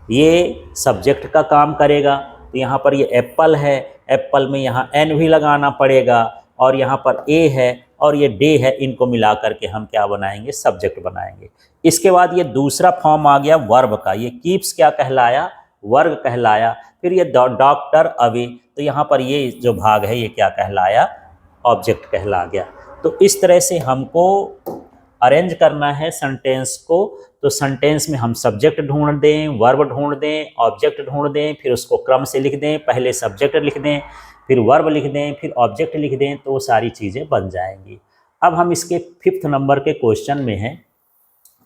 ये सब्जेक्ट का काम करेगा। तो यहाँ पर ये एप्पल है, एप्पल में यहाँ एन भी लगाना पड़ेगा, और यहाँ पर ए है और ये डे है, इनको मिला करके हम क्या बनाएंगे, सब्जेक्ट बनाएंगे। इसके बाद ये दूसरा फॉर्म आ गया वर्ब का, ये कीप्स क्या कहलाया, वर्ब कहलाया। फिर ये डॉक्टर अवे, तो यहाँ पर ये जो भाग है ये क्या कहलाया, ऑब्जेक्ट कहला गया। तो इस तरह से हमको अरेंज करना है सेंटेंस को। तो सेंटेंस में हम सब्जेक्ट ढूंढ दें, वर्ब ढूंढ दें, ऑब्जेक्ट ढूंढ दें, फिर उसको क्रम से लिख दें, पहले सब्जेक्ट लिख दें, फिर वर्ब लिख दें, फिर ऑब्जेक्ट लिख दें, तो सारी चीज़ें बन जाएंगी। अब हम इसके 5th नंबर के क्वेश्चन में हैं,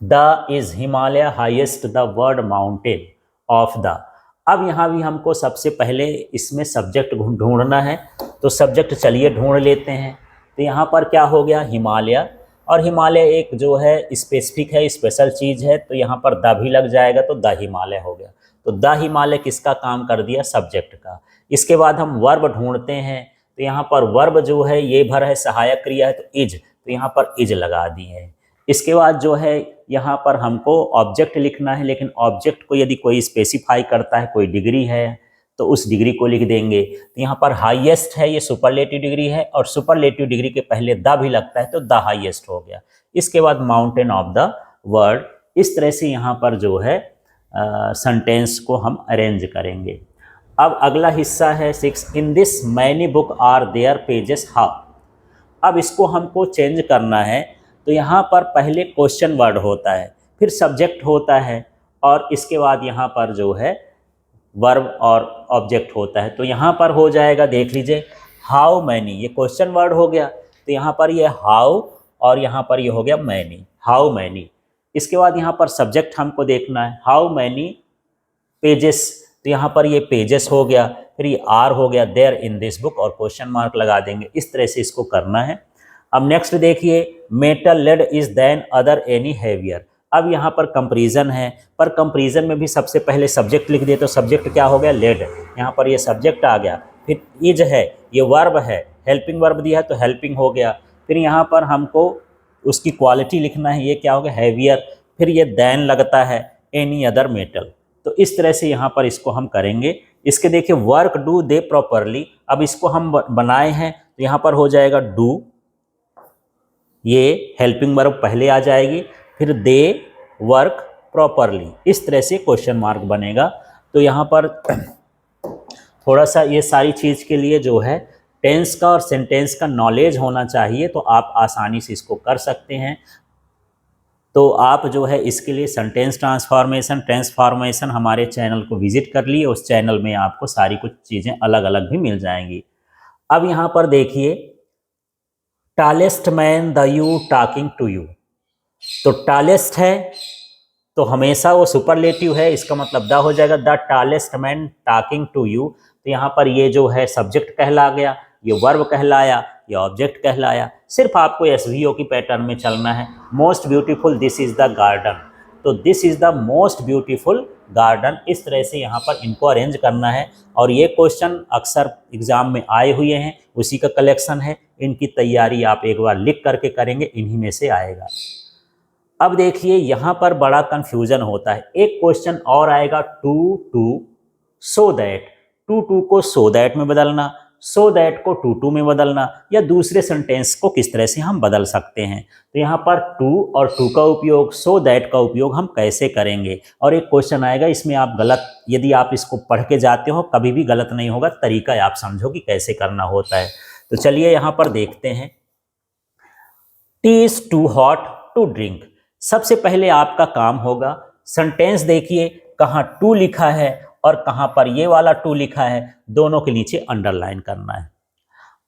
the is Himalaya highest the word mountain of the. अब यहाँ भी हमको सबसे पहले इसमें सब्जेक्ट ढूंढना है। तो सब्जेक्ट चलिए ढूंढ लेते हैं। तो यहाँ पर क्या हो गया, हिमालय, और हिमालय एक जो है स्पेसिफिक है, स्पेशल चीज़ है, तो यहाँ पर द भी लग जाएगा, तो द हिमालय हो गया। तो द हिमालय किसका काम कर दिया, सब्जेक्ट का। इसके बाद हम वर्ब ढूंढते हैं। तो यहाँ पर वर्ब जो है ये भर है, सहायक क्रिया है, तो इज, तो यहाँ पर इज लगा दिए हैं। इसके बाद जो है यहाँ पर हमको ऑब्जेक्ट लिखना है, लेकिन ऑब्जेक्ट को यदि कोई स्पेसिफाई करता है, कोई डिग्री है, तो उस डिग्री को लिख देंगे। तो यहाँ पर हाईएस्ट है, ये सुपरलेटिव डिग्री है, और सुपरलेटिव डिग्री के पहले द भी लगता है, तो द हाईएस्ट हो गया। इसके बाद माउंटेन ऑफ द वर्ल्ड। इस तरह से यहाँ पर जो है सेंटेंस को हम अरेंज करेंगे। अब अगला हिस्सा है 6, in this many book are there pages how. अब इसको हमको चेंज करना है। तो यहाँ पर पहले क्वेश्चन वर्ड होता है, फिर सब्जेक्ट होता है, और इसके बाद यहाँ पर जो है वर्ब और ऑब्जेक्ट होता है। तो यहाँ पर हो जाएगा, देख लीजिए, हाउ मैनी, ये क्वेश्चन वर्ड हो गया। तो यहाँ पर ये हाउ, और यहाँ पर ये हो गया मैनी, हाउ मैनी। इसके बाद यहाँ पर सब्जेक्ट हमको देखना है, हाउ मैनी पेजेस, तो यहाँ पर ये पेजेस हो गया, फिर ये आर हो गया, देयर इन दिस बुक, और क्वेश्चन मार्क लगा देंगे। इस तरह से इसको करना है। अब नेक्स्ट देखिए, metal lead is than other any heavier. अब यहाँ पर कंपैरिजन है, पर कंपैरिजन में भी सबसे पहले सब्जेक्ट लिख दिए, तो सब्जेक्ट क्या हो गया, लेड। यहाँ पर ये सब्जेक्ट आ गया, फिर इज है, ये वर्ब है, हेल्पिंग वर्ब दिया है तो हेल्पिंग हो गया। फिर यहाँ पर हमको उसकी क्वालिटी लिखना है, ये क्या हो गया, हैवियर, फिर ये देन लगता है, एनी अदर मेटल। तो इस तरह से यहाँ पर इसको हम करेंगे। इसके देखिए, वर्क डू दे प्रॉपरली। अब इसको हम बनाए हैं, तो यहाँ पर हो जाएगा डू, ये हेल्पिंग वर्ब पहले आ जाएगी, फिर दे वर्क प्रॉपरली। इस तरह से क्वेश्चन मार्क बनेगा। तो यहाँ पर थोड़ा सा ये सारी चीज़ के लिए जो है टेंस का और सेंटेंस का नॉलेज होना चाहिए, तो आप आसानी से इसको कर सकते हैं। तो आप जो है इसके लिए सेंटेंस ट्रांसफॉर्मेशन, ट्रांसफॉर्मेशन हमारे चैनल को विजिट कर लिए, उस चैनल में आपको सारी कुछ चीज़ें अलग अलग भी मिल जाएंगी। अब यहाँ पर देखिए, tallest man the you talking to you. तो टालेस्ट है तो हमेशा वो सुपरलेटिव है, इसका मतलब द हो जाएगा, the tallest man talking to you. तो यहाँ पर ये जो है सब्जेक्ट कहला गया, ये वर्ब कहलाया, ये ऑब्जेक्ट कहलाया। सिर्फ आपको एसवीओ की पैटर्न में चलना है। Most beautiful this is the garden, तो this is the most beautiful garden. इस तरह से यहाँ पर इनको अरेंज करना है। और ये क्वेश्चन अक्सर एग्जाम में आए हुए हैं, उसी का कलेक्शन है। इनकी तैयारी आप एक बार लिख करके करेंगे, इन्हीं में से आएगा। अब देखिए यहाँ पर बड़ा कंफ्यूजन होता है। एक क्वेश्चन और आएगा, too to so that. Too to को सो दैट में बदलना, सो दैट को टू टू में बदलना, या दूसरे सेंटेंस को किस तरह से हम बदल सकते हैं। तो यहाँ पर टू और टू का उपयोग, सो दैट का उपयोग हम कैसे करेंगे। और एक क्वेश्चन आएगा, इसमें आप गलत, यदि आप इसको पढ़ के जाते हो कभी भी गलत नहीं होगा, तरीका आप समझो कि कैसे करना होता है। तो चलिए यहाँ पर देखते हैं। Tea is too hot to drink. सबसे पहले आपका काम होगा, सेंटेंस देखिए कहाँ टू लिखा है और कहाँ पर ये वाला टू लिखा है, दोनों के नीचे अंडरलाइन करना है।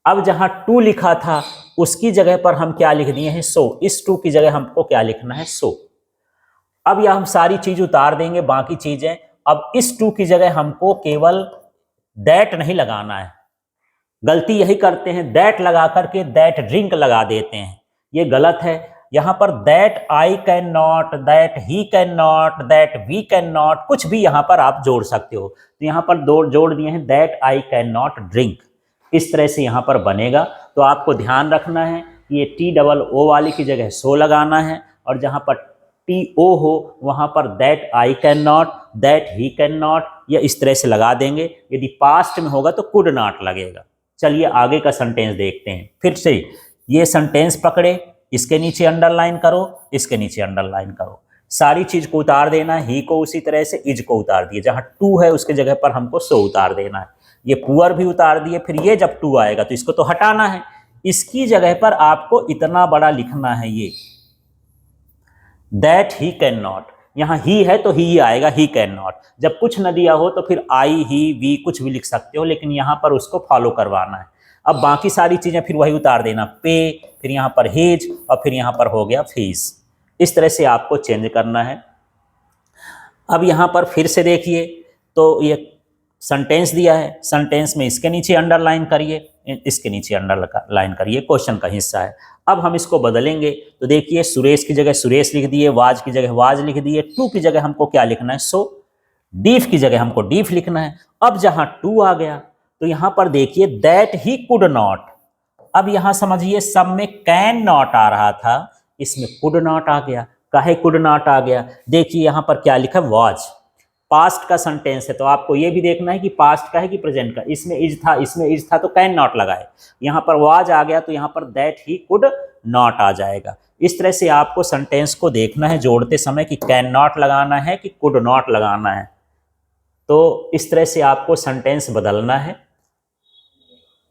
अब जहाँ टू लिखा था उसकी जगह पर हम क्या लिख दिए हैं, सो। इस टू की जगह हमको क्या लिखना है, सो। अब यह हम सारी चीज उतार देंगे, बाकी चीजें। अब इस टू की जगह हमको केवल दैट नहीं लगाना है। गलती यही करते हैं, दैट लगा करके दैट ड्रिंक लगा देते हैं, ये गलत है। यहाँ पर that I can not, that he can not, that we can not, कुछ भी यहाँ पर आप जोड़ सकते हो। तो यहाँ पर दो जोड़ दिए हैं, that I can not drink. इस तरह से यहाँ पर बनेगा। तो आपको ध्यान रखना है, ये टी डबल ओ वाली की जगह सो लगाना है, और जहाँ पर टी ओ हो वहाँ पर that I can not, that he can not, या इस तरह से लगा देंगे। यदि पास्ट में होगा तो कुड नॉट लगेगा। चलिए आगे का सेंटेंस देखते हैं। फिर से ये सेंटेंस पकड़े, इसके नीचे अंडरलाइन करो, इसके नीचे अंडरलाइन करो, सारी चीज को उतार देना है। ही को उसी तरह से, इज को उतार दिए, जहां टू है उसके जगह पर हमको सो उतार देना है। ये पुअर भी उतार दिए। फिर ये जब टू आएगा तो इसको तो हटाना है, इसकी जगह पर आपको इतना बड़ा लिखना है, ये दैट ही कैन नॉट। यहाँ ही है तो ही आएगा, ही कैन नॉट। जब कुछ न दिया हो तो फिर आई, ही, वी कुछ भी लिख सकते हो, लेकिन यहाँ पर उसको फॉलो करवाना है। अब बाकी सारी चीजें फिर वही उतार देना, पे, फिर यहाँ पर हेज, और फिर यहाँ पर हो गया फीस। इस तरह से आपको चेंज करना है। अब यहाँ पर फिर से देखिए, तो ये सेंटेंस दिया है, सेंटेंस में इसके नीचे अंडरलाइन करिए, इसके नीचे अंडरलाइन करिए, क्वेश्चन का हिस्सा है। अब हम इसको बदलेंगे। तो देखिए, सुरेश की जगह सुरेश लिख दिए, वाज की जगह वाज लिख दिए, टू की जगह हमको क्या लिखना है, सो। डीफ की जगह हमको डीफ लिखना है। अब जहां टू आ गया तो यहां पर देखिए दैट ही कुड नॉट। अब यहां समझिए, सब में कैन नॉट आ रहा था, इसमें कुड नॉट आ गया। काहे कुड नॉट आ गया, देखिए यहां पर क्या लिखा, वाज। पास्ट का सेंटेंस है तो आपको ये भी देखना है कि पास्ट का है कि प्रेजेंट का। इसमें इज था, इसमें इज था तो कैन नॉट लगाए, यहाँ पर वाज आ गया तो यहाँ पर दैट ही कुड नॉट आ जाएगा। इस तरह से आपको सेंटेंस को देखना है जोड़ते समय कि कैन नॉट लगाना है कि कुड नॉट लगाना है। तो इस तरह से आपको सेंटेंस बदलना है।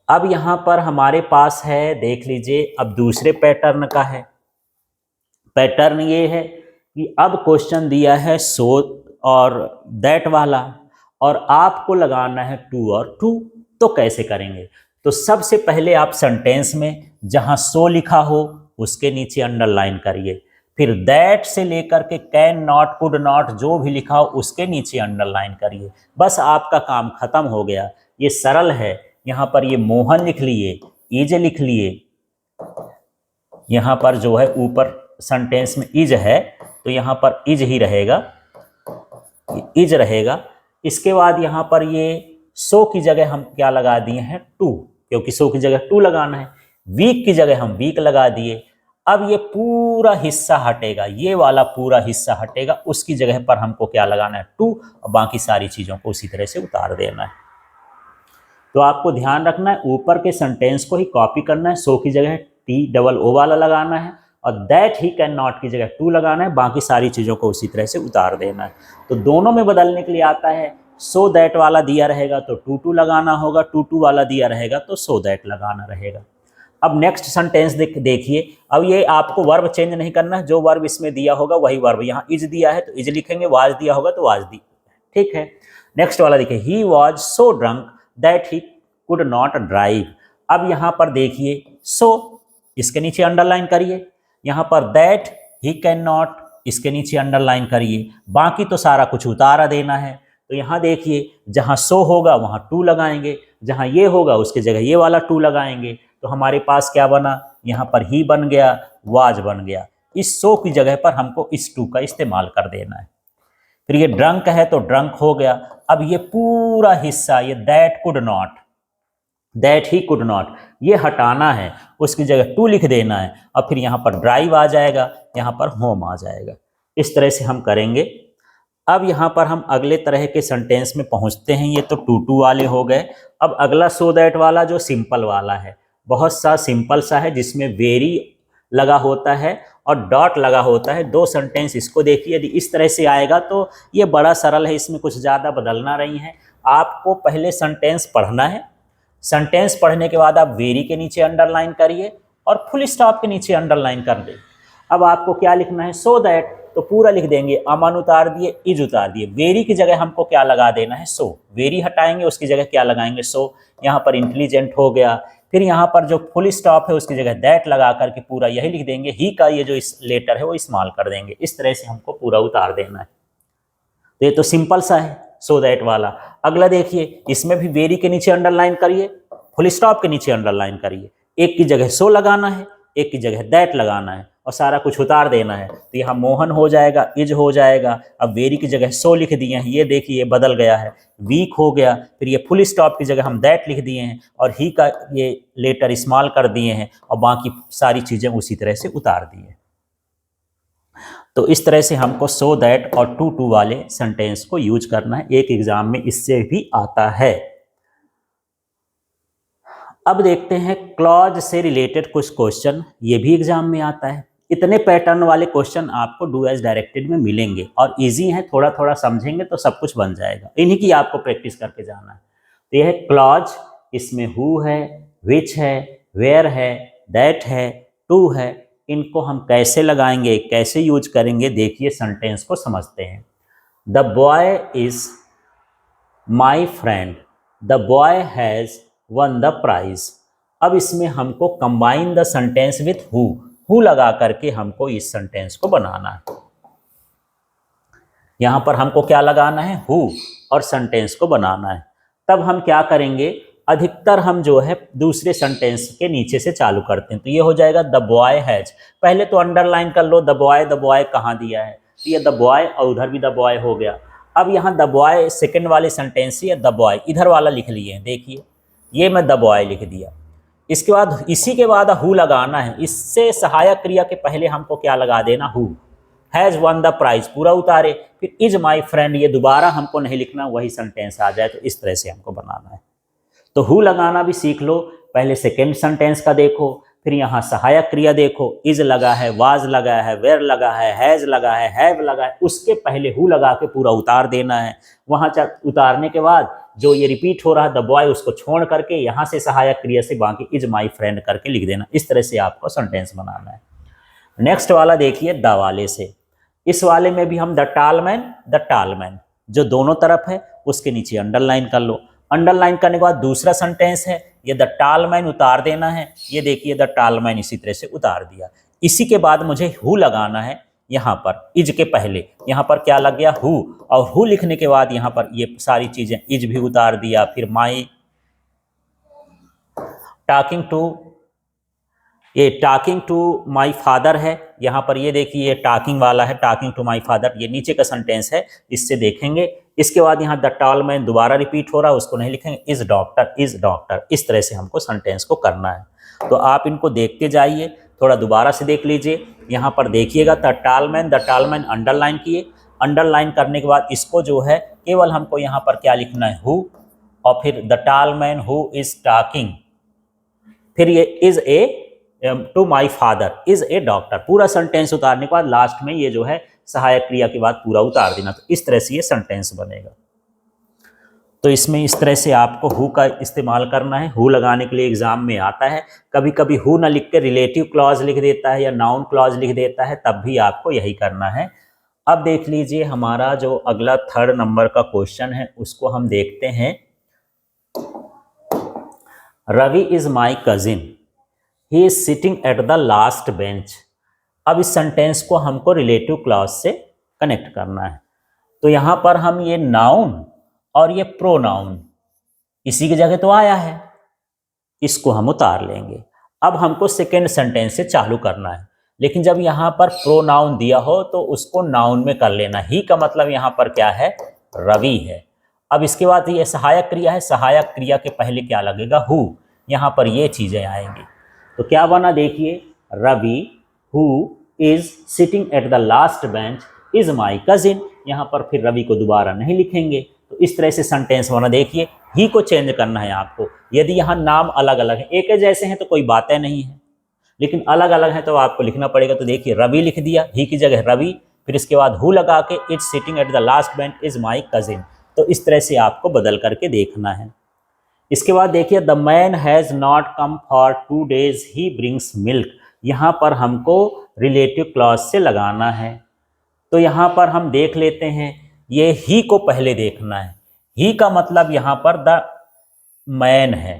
अब यहाँ पर हमारे पास है, देख लीजिए, अब दूसरे पैटर्न का है। पैटर्न ये है कि अब क्वेश्चन दिया है सो और दैट वाला, और आपको लगाना है टू और टू। तो कैसे करेंगे, तो सबसे पहले आप सेंटेंस में जहां सो लिखा हो उसके नीचे अंडरलाइन करिए, फिर दैट से लेकर के कैन नॉट, कुड नॉट, जो भी लिखा हो उसके नीचे अंडरलाइन करिए। बस आपका काम खत्म हो गया। ये सरल है। यहाँ पर ये मोहन लिख लिए, इज लिख लिए, यहाँ पर जो है ऊपर सेंटेंस में इज है तो यहाँ पर इज ही रहेगा, इज रहेगा। इसके बाद यहाँ पर ये सो की जगह हम क्या लगा दिए हैं, टू, क्योंकि सो की जगह टू लगाना है। वीक की जगह हम वीक लगा दिए। अब ये पूरा हिस्सा हटेगा, ये वाला पूरा हिस्सा हटेगा, उसकी जगह पर हमको क्या लगाना है, टू, और बाकी सारी चीज़ों को उसी तरह से उतार देना है। तो आपको ध्यान रखना है, ऊपर के सेंटेंस को ही कॉपी करना है। सो की जगह टी डबल ओ वाला लगाना है, और दैट ही कैन नॉट की जगह टू लगाना है, बाकी सारी चीज़ों को उसी तरह से उतार देना है। तो दोनों में बदलने के लिए आता है, सो दैट वाला दिया रहेगा तो टू टू लगाना होगा, टू टू वाला दिया रहेगा तो सो दैट लगाना रहेगा। अब नेक्स्ट सेंटेंस देखिए। अब ये आपको वर्ब चेंज नहीं करना है, जो वर्ब इसमें दिया होगा वही वर्ब। यहाँ इज दिया है तो इज लिखेंगे, वाज दिया होगा तो वाज दी, ठीक है। नेक्स्ट वाला देखिए, he was so drunk that he could not drive. अब यहाँ पर देखिए, सो इसके नीचे अंडरलाइन करिए, यहाँ पर दैट ही कैन नॉट इसके नीचे अंडरलाइन करिए, बाकी तो सारा कुछ उतारा देना है। तो यहाँ देखिए, जहाँ सो होगा वहाँ टू लगाएंगे, जहाँ ये होगा उसके जगह ये वाला टू लगाएंगे। तो हमारे पास क्या बना, यहाँ पर ही बन गया, वाज बन गया। इस सो की जगह पर हमको इस टू का इस्तेमाल कर देना है। फिर ये ड्रंक है तो ड्रंक हो गया। अब ये पूरा हिस्सा ये that could not, that he could not, ये हटाना है, उसकी जगह टू लिख देना है। और फिर यहाँ पर ड्राइव आ जाएगा, यहाँ पर होम आ जाएगा। इस तरह से हम करेंगे। अब यहाँ पर हम अगले तरह के सेंटेंस में पहुँचते हैं। ये तो टू टू वाले हो गए। अब अगला सो दैट वाला जो सिंपल वाला है, बहुत सा सिंपल सा है, जिसमें वेरी लगा होता है और डॉट लगा होता है। दो सेंटेंस इसको देखिए, यदि इस तरह से आएगा तो ये बड़ा सरल है, इसमें कुछ ज़्यादा बदलना नहीं है। आपको पहले सेंटेंस पढ़ना है, सेंटेंस पढ़ने के बाद आप वेरी के नीचे अंडरलाइन करिए और फुल स्टॉप के नीचे अंडरलाइन कर दें। अब आपको क्या लिखना है, सो दैट, तो पूरा लिख देंगे, अमन उतार दिए, इज उतार दिए। वेरी की जगह हमको क्या लगा देना है, सो, वेरी हटाएंगे, उसकी जगह क्या लगाएंगे, सो। यहाँ पर इंटेलिजेंट हो गया। फिर यहाँ पर जो फुल स्टॉप है उसकी जगह दैट लगा करके पूरा यही लिख देंगे। ही का ये जो इस लेटर है वो इस्तेमाल कर देंगे। इस तरह से हमको पूरा उतार देना है। तो ये तो सिंपल सा है सो दैट वाला। अगला देखिए, इसमें भी वेरी के नीचे अंडरलाइन करिए, फुल स्टॉप के नीचे अंडरलाइन करिए। एक की जगह सो लगाना है, एक की जगह दैट लगाना है और सारा कुछ उतार देना है। तो यहाँ मोहन हो जाएगा, इज हो जाएगा। अब वेरी की जगह सो लिख दिए हैं, ये देखिए बदल गया है, वीक हो गया। फिर ये फुल स्टॉप की जगह हम दैट लिख दिए हैं और ही का ये लेटर इस्तेमाल कर दिए हैं और बाकी सारी चीज़ें उसी तरह से उतार दी हैं। तो इस तरह से हमको सो दैट और टू टू वाले सेंटेंस को यूज करना है। एक एग्जाम में इससे भी आता है। अब देखते हैं क्लॉज से रिलेटेड कुछ क्वेश्चन, ये भी एग्जाम में आता है। इतने पैटर्न वाले क्वेश्चन आपको डू एज डायरेक्टेड में मिलेंगे और इजी हैं, थोड़ा थोड़ा समझेंगे तो सब कुछ बन जाएगा। इन्हीं की आपको प्रैक्टिस करके जाना है। तो यह है क्लॉज, इसमें हु है, विच है, वेयर है, दैट है, टू है। इनको हम कैसे लगाएंगे, कैसे यूज करेंगे, देखिए सेंटेंस को समझते हैं। The boy is my friend, the boy has won the prize. अब इसमें हमको combine the sentence with who लगा करके हमको इस सेंटेंस को बनाना है। यहां पर हमको क्या लगाना है, हु, और सेंटेंस को बनाना है। तब हम क्या करेंगे, अधिकतर हम जो है दूसरे सेंटेंस के नीचे से चालू करते हैं। तो ये हो जाएगा द बॉय हैज। पहले तो अंडरलाइन कर लो, द बॉय कहाँ दिया है, तो ये द बॉय और उधर भी द बॉय हो गया। अब यहाँ द बॉय सेकेंड वाले सेंटेंस से द बॉय इधर वाला लिख लिए हैं, देखिए ये मैं द बॉय लिख दिया। इसके बाद इसी के बाद हु लगाना है। इससे सहायक क्रिया के पहले हमको क्या लगा देना, who has won the prize, पूरा उतारे। फिर इज माई फ्रेंड, ये दोबारा हमको नहीं लिखना, वही सेंटेंस आ जाए। तो इस तरह से हमको बनाना है। तो हु लगाना भी सीख लो। पहले सेकेंड सेंटेंस का देखो, फिर यहाँ सहायक क्रिया देखो, इज लगा है, वाज लगा है, वेयर लगा है, हैज लगा है, हैव लगा है, उसके पहले हु लगा के पूरा उतार देना है। वहाँ उतारने के बाद जो ये रिपीट हो रहा है द बॉय, उसको छोड़ करके यहाँ से सहायक क्रिया से बाकी इज माई फ्रेंड करके लिख देना। इस तरह से आपको सेंटेंस बनाना है। नेक्स्ट वाला देखिए द वाले से। इस वाले में भी हम द टालमैन जो दोनों तरफ है उसके नीचे अंडरलाइन कर लो। अंडरलाइन करने के बाद दूसरा सेंटेंस है, ये द टालमैन उतार देना है। ये देखिए द टालमैन इसी तरह से उतार दिया। इसी के बाद मुझे हु लगाना है, यहाँ पर इज के पहले यहाँ पर क्या लग गया, हु, और हु लिखने के बाद यहाँ पर ये सारी चीजें इज भी उतार दिया। फिर माई टॉकिंग टू, ये टॉकिंग टू माई फादर है, यहाँ पर ये देखिए टॉकिंग वाला है, टॉकिंग टू माई फादर, ये नीचे का सेंटेंस है, इससे देखेंगे। इसके बाद यहाँ द टालमैन दोबारा रिपीट हो रहा है, उसको नहीं लिखेंगे, इज डॉक्टर। इस तरह से हमको सेंटेंस को करना है। तो आप इनको देखते जाइए, थोड़ा दोबारा से देख लीजिए। यहाँ पर देखिएगा द टालमैन अंडरलाइन किए। अंडरलाइन करने के बाद इसको जो है केवल हमको यहाँ पर क्या लिखना है, हु, और फिर the tall man who is talking, फिर ये is a to my father is a doctor. पूरा सेंटेंस उतारने के बाद लास्ट में ये जो है सहायक क्रिया के बाद पूरा उतार देना। तो इस तरह से ये सेंटेंस बनेगा। तो इसमें इस तरह से आपको हु का इस्तेमाल करना है। हु लगाने के लिए एग्जाम में आता है, कभी कभी हु ना लिख के रिलेटिव क्लॉज लिख देता है या नाउन क्लॉज लिख देता है, तब भी आपको यही करना है। अब देख लीजिए हमारा जो अगला 3rd नंबर का क्वेश्चन है उसको हम देखते हैं। Ravi is my cousin, he is sitting at the last bench. अब इस सेंटेंस को हमको रिलेटिव क्लॉज से कनेक्ट करना है। तो यहाँ पर हम ये नाउन और ये प्रोनाउन इसी की जगह तो आया है, इसको हम उतार लेंगे। अब हमको सेकेंड सेंटेंस से चालू करना है। लेकिन जब यहाँ पर प्रोनाउन दिया हो तो उसको नाउन में कर लेना। ही का मतलब यहाँ पर क्या है, रवि है। अब इसके बाद ये सहायक क्रिया है, सहायक क्रिया के पहले क्या लगेगा, हु। यहाँ पर ये चीजें आएंगी। तो क्या बना देखिए, Ravi who is sitting at the last bench is my cousin. यहाँ पर फिर रवि को दोबारा नहीं लिखेंगे। तो इस तरह से सेंटेंस बना। देखिए ही को चेंज करना है आपको। यदि यहाँ नाम अलग अलग है, एक जैसे हैं तो कोई बातें नहीं है, लेकिन अलग अलग है तो आपको लिखना पड़ेगा। तो देखिए रवि लिख दिया, ही की जगह रवि, फिर इसके बाद हु लगा के is sitting at the last bench is my cousin. तो इस तरह से आपको बदल करके देखना है। इसके बाद देखिए the man has not come for 2 days he brings milk. यहाँ पर हमको रिलेटिव क्लॉज से लगाना है। तो यहाँ पर हम देख लेते हैं, ये ही को पहले देखना है। ही का मतलब यहाँ पर द मैन है,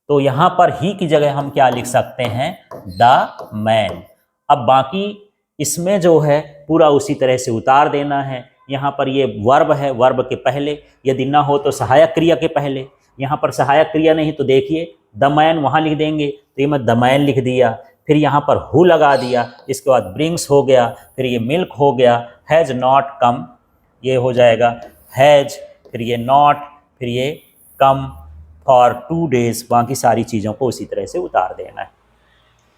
तो यहाँ पर ही की जगह हम क्या लिख सकते हैं, द मैन। अब बाकी इसमें जो है पूरा उसी तरह से उतार देना है। यहाँ पर ये वर्ब है, वर्ब के पहले, यदि ना हो तो सहायक क्रिया के पहले। यहाँ पर सहायक क्रिया नहीं तो देखिए द मैन वहाँ लिख देंगे, तो ये मैं द मैन लिख दिया, फिर यहाँ पर हु लगा दिया, इसके बाद ब्रिंग्स हो गया, फिर ये मिल्क हो गया, हैज़ नॉट कम ये हो जाएगा हैज़, फिर ये नॉट, फिर ये कम फॉर 2 days, बाकी सारी चीज़ों को उसी तरह से उतार देना है।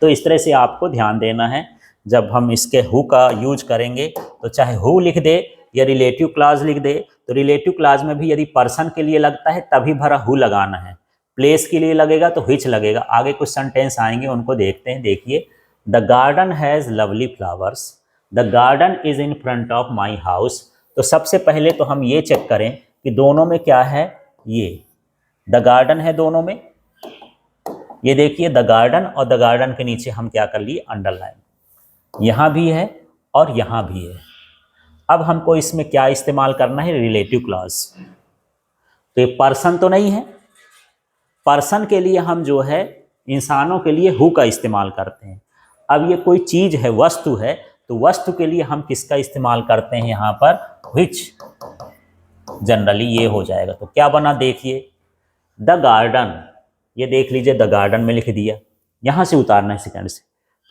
तो इस तरह से आपको ध्यान देना है। जब हम इसके हु का यूज करेंगे तो चाहे हु लिख दे या रिलेटिव क्लॉज लिख दे, तो रिलेटिव क्लॉज में भी यदि पर्सन के लिए लगता है तभी भरा हु लगाना है, प्लेस के लिए लगेगा तो व्हिच लगेगा। आगे कुछ सेंटेंस आएंगे उनको देखते हैं। देखिए the garden has lovely flowers, the garden is in front of my house. तो सबसे पहले तो हम ये चेक करें कि दोनों में क्या है, ये द गार्डन है दोनों में। ये देखिए द गार्डन और द गार्डन के नीचे हम क्या कर लिए, अंडरलाइन, यहाँ भी है और यहाँ भी है। अब हमको इसमें क्या इस्तेमाल करना है, रिलेटिव क्लॉज। तो ये पर्सन तो नहीं है, पर्सन के लिए हम जो है इंसानों के लिए हु का इस्तेमाल करते हैं। अब ये कोई चीज है, वस्तु है, तो वस्तु के लिए हम किसका इस्तेमाल करते हैं, यहाँ पर व्हिच। जनरली ये हो जाएगा। तो क्या बना देखिए द गार्डन, ये देख लीजिए द गार्डन में लिख दिया, यहाँ से उतारना है सेकंड से,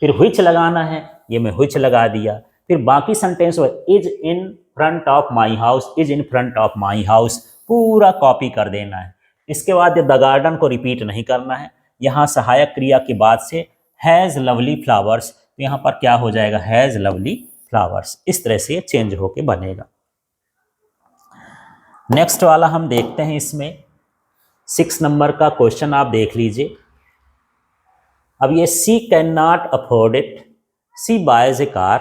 फिर व्हिच लगाना है, ये मैं व्हिच लगा दिया। फिर बाकी sentence is in front of my house, is in front of my house, पूरा कॉपी कर देना है। इसके बाद द गार्डन को रिपीट नहीं करना है। यहाँ सहायक क्रिया के बाद से हैज़ लवली फ्लावर्स, तो यहाँ पर क्या हो जाएगा, हैज़ लवली फ्लावर्स। इस तरह से चेंज होके बनेगा। नेक्स्ट वाला हम देखते हैं। इसमें 6 नंबर का क्वेश्चन आप देख लीजिए। अब ये she can not afford it, she buys a car,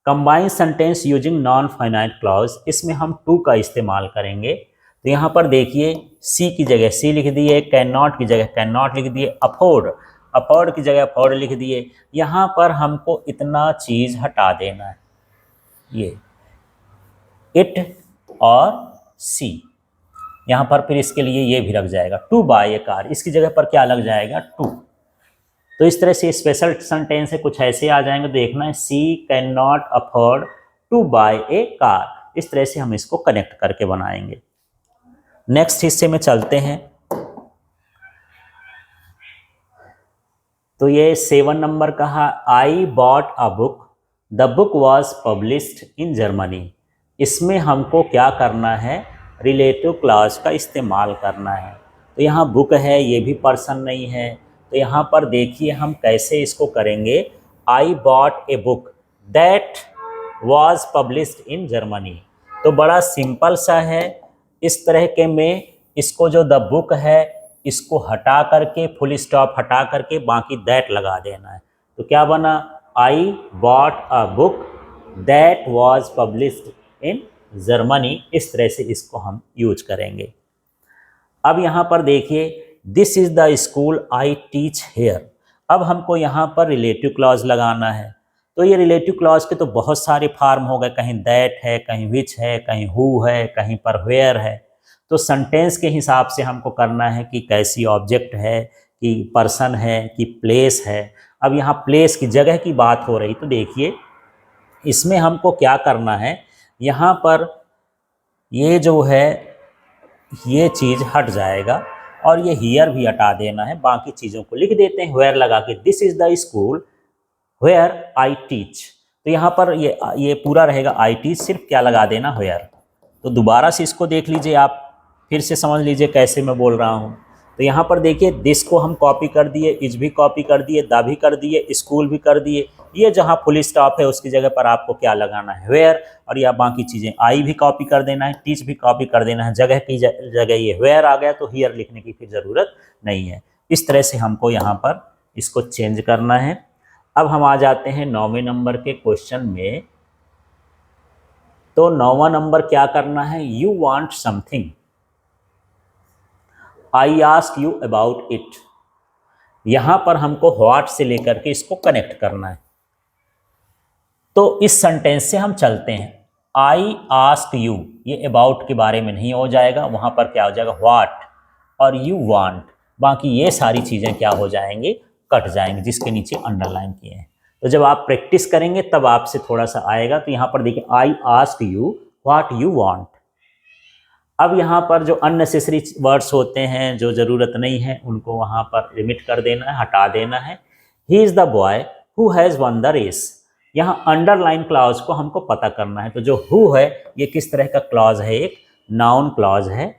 combine sentence using non finite clause. इसमें हम टू का इस्तेमाल करेंगे। तो यहाँ पर देखिए सी की जगह सी लिख दिए, कैन नॉट की जगह कैन नॉट लिख दिए, अफोर्ड अफोर्ड की जगह अफोर्ड लिख दिए। यहाँ पर हमको इतना चीज़ हटा देना है, ये इट और सी। यहाँ पर फिर इसके लिए ये भी लग जाएगा टू बाय ए कार, इसकी जगह पर क्या लग जाएगा, टू। तो इस तरह से स्पेशल सेंटेंस है, कुछ ऐसे आ जाएंगे। देखना है she can not afford to buy a car. इस तरह से हम इसको कनेक्ट करके बनाएंगे। नेक्स्ट हिस्से में चलते हैं। तो ये 7 नंबर कहा, I bought a book, the book was published in Germany. इसमें हमको क्या करना है, रिलेटिव क्लॉज का इस्तेमाल करना है। तो यहाँ बुक है, ये भी पर्सन नहीं है, तो यहाँ पर देखिए हम कैसे इसको करेंगे। I bought a book that was published in Germany. तो बड़ा सिंपल सा है। इस तरह के में इसको जो द बुक है इसको हटा करके, फुल स्टॉप हटा करके बाकी दैट लगा देना है। तो क्या बना, I bought a book that was published in Germany. इस तरह से इसको हम यूज करेंगे। अब यहाँ पर देखिए this is the school I teach here. अब हमको यहाँ पर रिलेटिव क्लॉज लगाना है। तो ये रिलेटिव क्लॉज के तो बहुत सारे फार्म हो गए, कहीं दैट है, कहीं विच है, कहीं हु है, कहीं पर वेयर है। तो सेंटेंस के हिसाब से हमको करना है कि कैसी ऑब्जेक्ट है, कि पर्सन है, कि प्लेस है। अब यहाँ प्लेस की जगह की बात हो रही, तो देखिए इसमें हमको क्या करना है, यहाँ पर ये जो है ये चीज़ हट जाएगा और ये हियर भी हटा देना है। बाकी चीज़ों को लिख देते हैं वेयर लगा के। This is the school where I teach. तो यहाँ पर ये पूरा रहेगा आई टीच, सिर्फ क्या लगा देना, वेयर। तो दोबारा से इसको देख लीजिए आप, फिर से समझ लीजिए कैसे मैं बोल रहा हूँ। तो यहाँ पर देखिए दिस को हम कॉपी कर दिए, इज भी कॉपी कर दिए, द भी कर दिए, स्कूल भी कर दिए। ये जहाँ फुल स्टॉप है उसकी जगह पर आपको क्या लगाना है, वेयर। और या बाकी चीज़ें आई भी कॉपी कर देना है, टीच भी कॉपी कर देना है, जगह की जगह ये वेयर आ गया तो हियर लिखने की फिर ज़रूरत नहीं है। इस तरह से हमको यहाँ पर इसको चेंज करना है। अब हम आ जाते हैं 9वें नंबर के क्वेश्चन में। तो 9वां नंबर क्या करना है, you want something, I ask you about it. यहां पर हमको व्हाट से लेकर के इसको कनेक्ट करना है। तो इस सेंटेंस से हम चलते हैं, आई आस्क यू, ये अबाउट के बारे में नहीं हो जाएगा, वहां पर क्या हो जाएगा, व्हाट, और यू वांट, बाकी ये सारी चीजें क्या हो जाएंगी, कट जाएंगे, जिसके नीचे अंडरलाइन किए हैं। तो जब आप प्रैक्टिस करेंगे तब आपसे थोड़ा सा आएगा। तो यहाँ पर देखिए, I ask you what you want. अब यहाँ पर जो अननेसेसरी वर्ड्स होते हैं, जो ज़रूरत नहीं है, उनको वहाँ पर लिमिट कर देना है, हटा देना है। He is the boy who has won the race. यहाँ अंडरलाइन क्लॉज को हमको पता करना है। तो जो हु है ये किस तरह का क्लॉज है, एक नाउन क्लॉज है।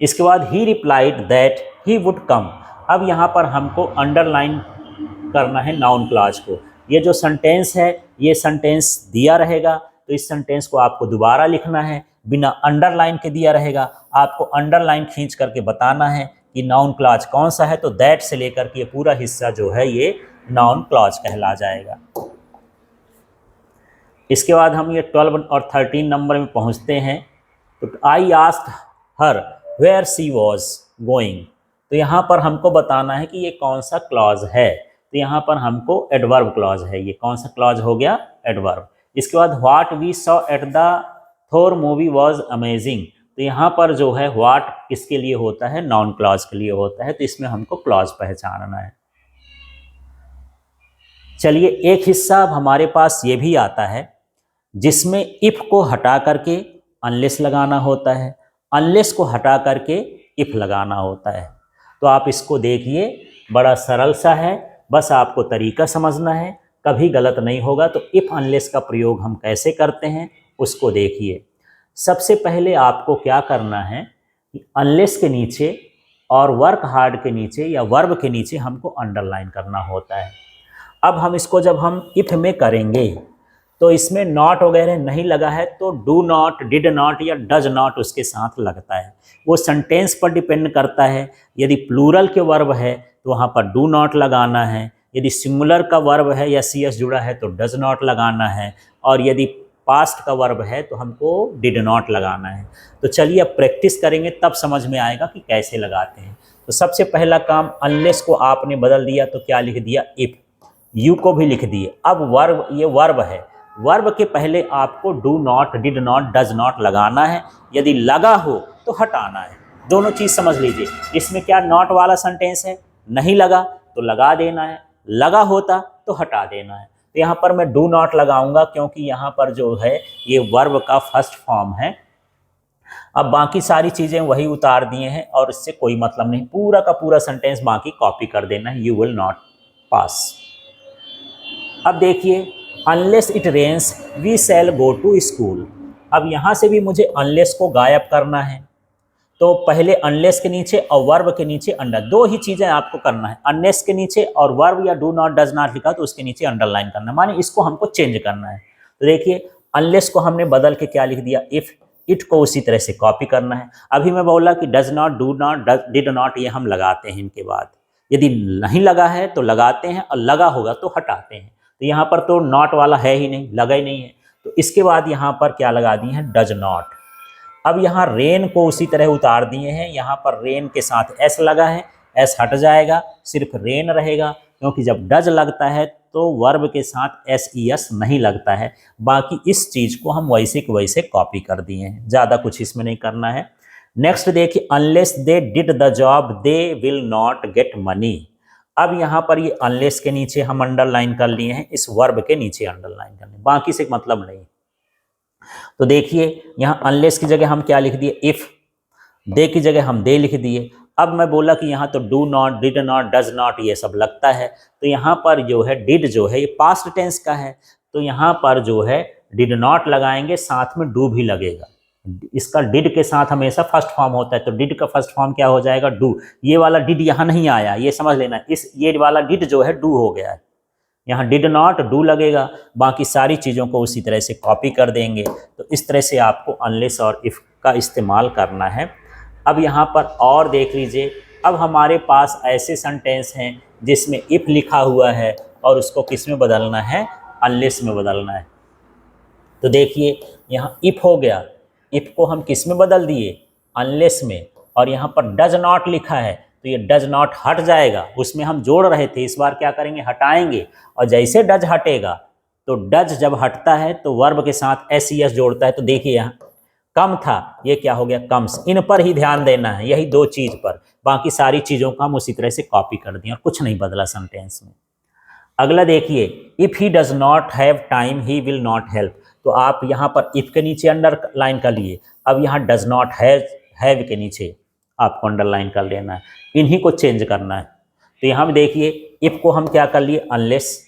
इसके बाद ही replied that he would come. अब यहाँ पर हमको अंडरलाइन करना है नाउन क्लॉज को। ये जो सेंटेंस है ये सेंटेंस दिया रहेगा, तो इस सेंटेंस को आपको दोबारा लिखना है, बिना अंडरलाइन के दिया रहेगा। आपको अंडरलाइन खींच करके बताना है कि नाउन क्लॉज कौन सा है। तो दैट से लेकर के ये पूरा हिस्सा जो है ये नाउन क्लॉज कहला जाएगा। इसके बाद हम ये 12 और 13 नंबर में पहुंचते हैं। तो I asked her where she was going. तो यहाँ पर हमको बताना है कि ये कौन सा क्लॉज है। तो यहाँ पर हमको एडवर्ब क्लॉज है। ये कौन सा क्लॉज हो गया, एडवर्ब। इसके बाद what we saw at the Thor movie was amazing. तो यहाँ पर जो है व्हाट किसके लिए होता है, नाउन क्लॉज के लिए होता है। तो इसमें हमको क्लॉज पहचानना है। चलिए एक हिस्सा अब हमारे पास ये भी आता है जिसमें इफ को हटा करके अनलेस लगाना होता है, अनलेस को हटा करके इफ लगाना होता है। तो आप इसको देखिए, बड़ा सरल सा है, बस आपको तरीका समझना है, कभी गलत नहीं होगा। तो इफ अनलेस का प्रयोग हम कैसे करते हैं उसको देखिए। सबसे पहले आपको क्या करना है कि अनलेस के नीचे और वर्क हार्ड के नीचे या वर्ब के नीचे हमको अंडरलाइन करना होता है। अब हम इसको जब हम इफ में करेंगे तो इसमें नॉट वगैरह नहीं लगा है, तो डू नॉट, डिड नॉट या डज नॉट उसके साथ लगता है। वो सेंटेंस पर डिपेंड करता है। यदि प्लूरल के वर्ब है तो वहाँ पर डू नॉट लगाना है, यदि सिंगुलर का वर्ब है या सी एस जुड़ा है तो डज नॉट लगाना है, और यदि पास्ट का वर्ब है तो हमको डिड नॉट लगाना है। तो चलिए अब प्रैक्टिस करेंगे तब समझ में आएगा कि कैसे लगाते हैं। तो सबसे पहला काम, अनलेस को आपने बदल दिया तो क्या लिख दिया, इफ। यू को भी लिख दिए। अब वर्ब, ये वर्ब है, वर्ब के पहले आपको do not, did not, does not लगाना है। यदि लगा हो तो हटाना है। दोनों चीज़ समझ लीजिए। इसमें क्या नॉट वाला सेंटेंस है, नहीं लगा तो लगा देना है, लगा होता तो हटा देना है। तो यहाँ पर मैं डू नॉट लगाऊंगा क्योंकि यहाँ पर जो है ये वर्ब का फर्स्ट फॉर्म है। अब बाकी सारी चीज़ें वही उतार दिए हैं और इससे कोई मतलब नहीं, पूरा का पूरा सेंटेंस बाकी कॉपी कर देना है, यू विल नॉट पास। अब देखिए, unless it rains we shall go to school. अब यहाँ से भी मुझे अनलेस को गायब करना है। तो पहले अनलेस के नीचे और वर्ब के नीचे अंडर, दो ही चीज़ें आपको करना है। अनलेस के नीचे और वर्ब या डू नॉट, डज नॉट लिखा तो उसके नीचे अंडरलाइन करना है, माने इसको हमको चेंज करना है। तो देखिए, अनलेस को हमने बदल के क्या लिख दिया, इफ। इट को उसी तरह से कॉपी करना है। अभी मैं बोला कि does not, do not, did not ये हम लगाते हैं इनके बाद। यदि नहीं लगा है तो लगाते हैं और लगा होगा तो हटाते हैं। तो यहाँ पर तो नॉट वाला है ही नहीं, लगा ही नहीं है। तो इसके बाद यहाँ पर क्या लगा दिए हैं, डज नॉट। अब यहाँ रेन को उसी तरह उतार दिए हैं। यहाँ पर रेन के साथ एस लगा है, एस हट जाएगा, सिर्फ रेन रहेगा, क्योंकि जब डज लगता है तो वर्ब के साथ एस ई एस नहीं लगता है। बाकी इस चीज़ को हम वैसे के वैसे कॉपी कर दिए हैं, ज़्यादा कुछ इसमें नहीं करना है। नेक्स्ट देखिए, unless they did the job they will not get money. अब यहाँ पर ये अनलेस के नीचे हम अंडरलाइन कर लिए हैं, इस वर्ब के नीचे अंडरलाइन करने, बाकी से मतलब नहीं। तो देखिए, यहाँ अनलेस की जगह हम क्या लिख दिए, इफ। दे की जगह हम दे लिख दिए। अब मैं बोला कि यहाँ तो do not, did not, does not ये सब लगता है, तो यहाँ पर जो है डिड जो है ये पास्ट टेंस का है, तो यहाँ पर जो है डिड नॉट लगाएंगे, साथ में डू भी लगेगा। इसका डिड के साथ हमेशा फर्स्ट फॉर्म होता है, तो डिड का फर्स्ट फॉर्म क्या हो जाएगा, डू। ये वाला डिड यहाँ नहीं आया, ये समझ लेना, ये वाला डिड जो है डू हो गया है, यहाँ डिड नॉट डू लगेगा। बाकी सारी चीज़ों को उसी तरह से कॉपी कर देंगे। तो इस तरह से आपको अनलेस और इफ़ का इस्तेमाल करना है। अब यहाँ पर और देख लीजिए, अब हमारे पास ऐसे सेंटेंस हैं जिसमें इफ़ लिखा हुआ है और उसको किस में बदलना है, अनलेस में बदलना है। तो देखिए यहाँ इफ़ हो गया, इफ़ को हम किस में बदल दिए, अनलेस में, और यहाँ पर डज नॉट लिखा है तो ये डज नॉट हट जाएगा, उसमें हम जोड़ रहे थे, इस बार क्या करेंगे, हटाएंगे। और जैसे डज हटेगा तो डज जब हटता है तो वर्ब के साथ एस ई एस जोड़ता है, तो देखिए यहाँ कम था, ये क्या हो गया, कम्स। इन पर ही ध्यान देना है, यही दो चीज़ पर, बाकी सारी चीज़ों को हम उसी तरह से कॉपी कर दिए और कुछ नहीं बदला सेंटेंस में। अगला देखिए, if he does not have time he will not help, तो आप यहाँ पर इफ़ के नीचे अंडरलाइन कर लिए, अब यहाँ डज नॉट हैव के नीचे आपको अंडरलाइन कर लेना है, इन्हीं को चेंज करना है। तो यहाँ पे देखिए इफ़ को हम क्या कर लिए, अनलेस।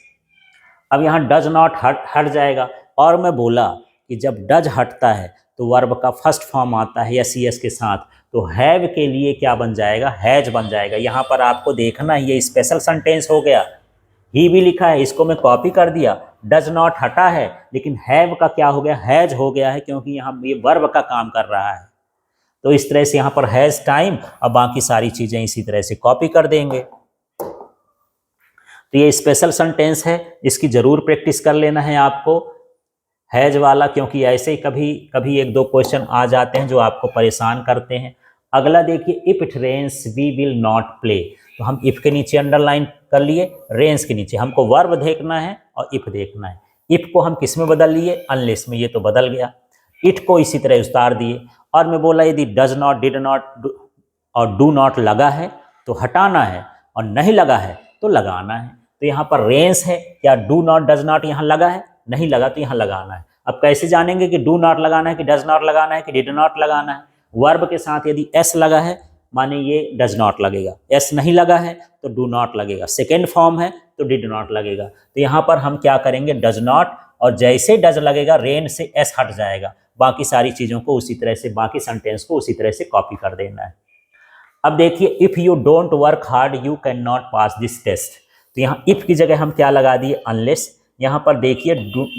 अब यहाँ डज नॉट हट जाएगा, और मैं बोला कि जब डज हटता है तो वर्ब का फर्स्ट फॉर्म आता है एस ई एस के साथ, तो हैव के लिए क्या बन जाएगा, हैज बन जाएगा। यहाँ पर आपको देखना है, ये स्पेशल सेंटेंस हो गया, ही भी लिखा है, इसको मैं कॉपी कर दिया, डज नॉट हटा है, लेकिन हैव का क्या हो गया, हैज हो गया है, क्योंकि यहाँ ये वर्ब का काम कर रहा है। तो इस तरह से यहाँ पर हैज टाइम, और बाकी सारी चीज़ें इसी तरह से कॉपी कर देंगे। तो ये स्पेशल सेंटेंस है, इसकी ज़रूर प्रैक्टिस कर लेना है आपको, हैज वाला, क्योंकि ऐसे ही कभी कभी एक दो क्वेश्चन आ जाते हैं जो आपको परेशान करते हैं। अगला देखिए, if it rains we will not play, तो हम इफ़ के नीचे अंडरलाइन कर लिए, रेन्स के नीचे हमको वर्ब देखना है और इफ़ देखना है। इफ़ को हम किस में बदल लिए, अनलेस में, ये तो बदल गया। इट को इसी तरह उतार दिए, और मैं बोला यदि डज नॉट, डिड नॉट और डू नॉट लगा है तो हटाना है, और नहीं लगा है तो लगाना है। तो यहाँ पर रेंस है, क्या डू नॉट डज नॉट यहाँ लगा है, नहीं लगा, तो यहाँ लगाना है। अब कैसे जानेंगे कि डू नॉट लगाना है कि डज नॉट लगाना है कि डिड नॉट लगाना है, वर्ब के साथ यदि एस लगा है माने ये डज नॉट लगेगा, एस नहीं लगा है तो डू नॉट लगेगा, सेकेंड फॉर्म है तो डिड नॉट लगेगा। तो यहाँ पर हम क्या करेंगे, डज नॉट, और जैसे डज लगेगा रेन से एस हट जाएगा, बाकी सारी चीज़ों को उसी तरह से, बाकी सेंटेंस को उसी तरह से कॉपी कर देना है। अब देखिए, if you don't work hard you can not pass this test, तो यहाँ इफ़ की जगह हम क्या लगा दिए, अनलेस। यहाँ पर देखिए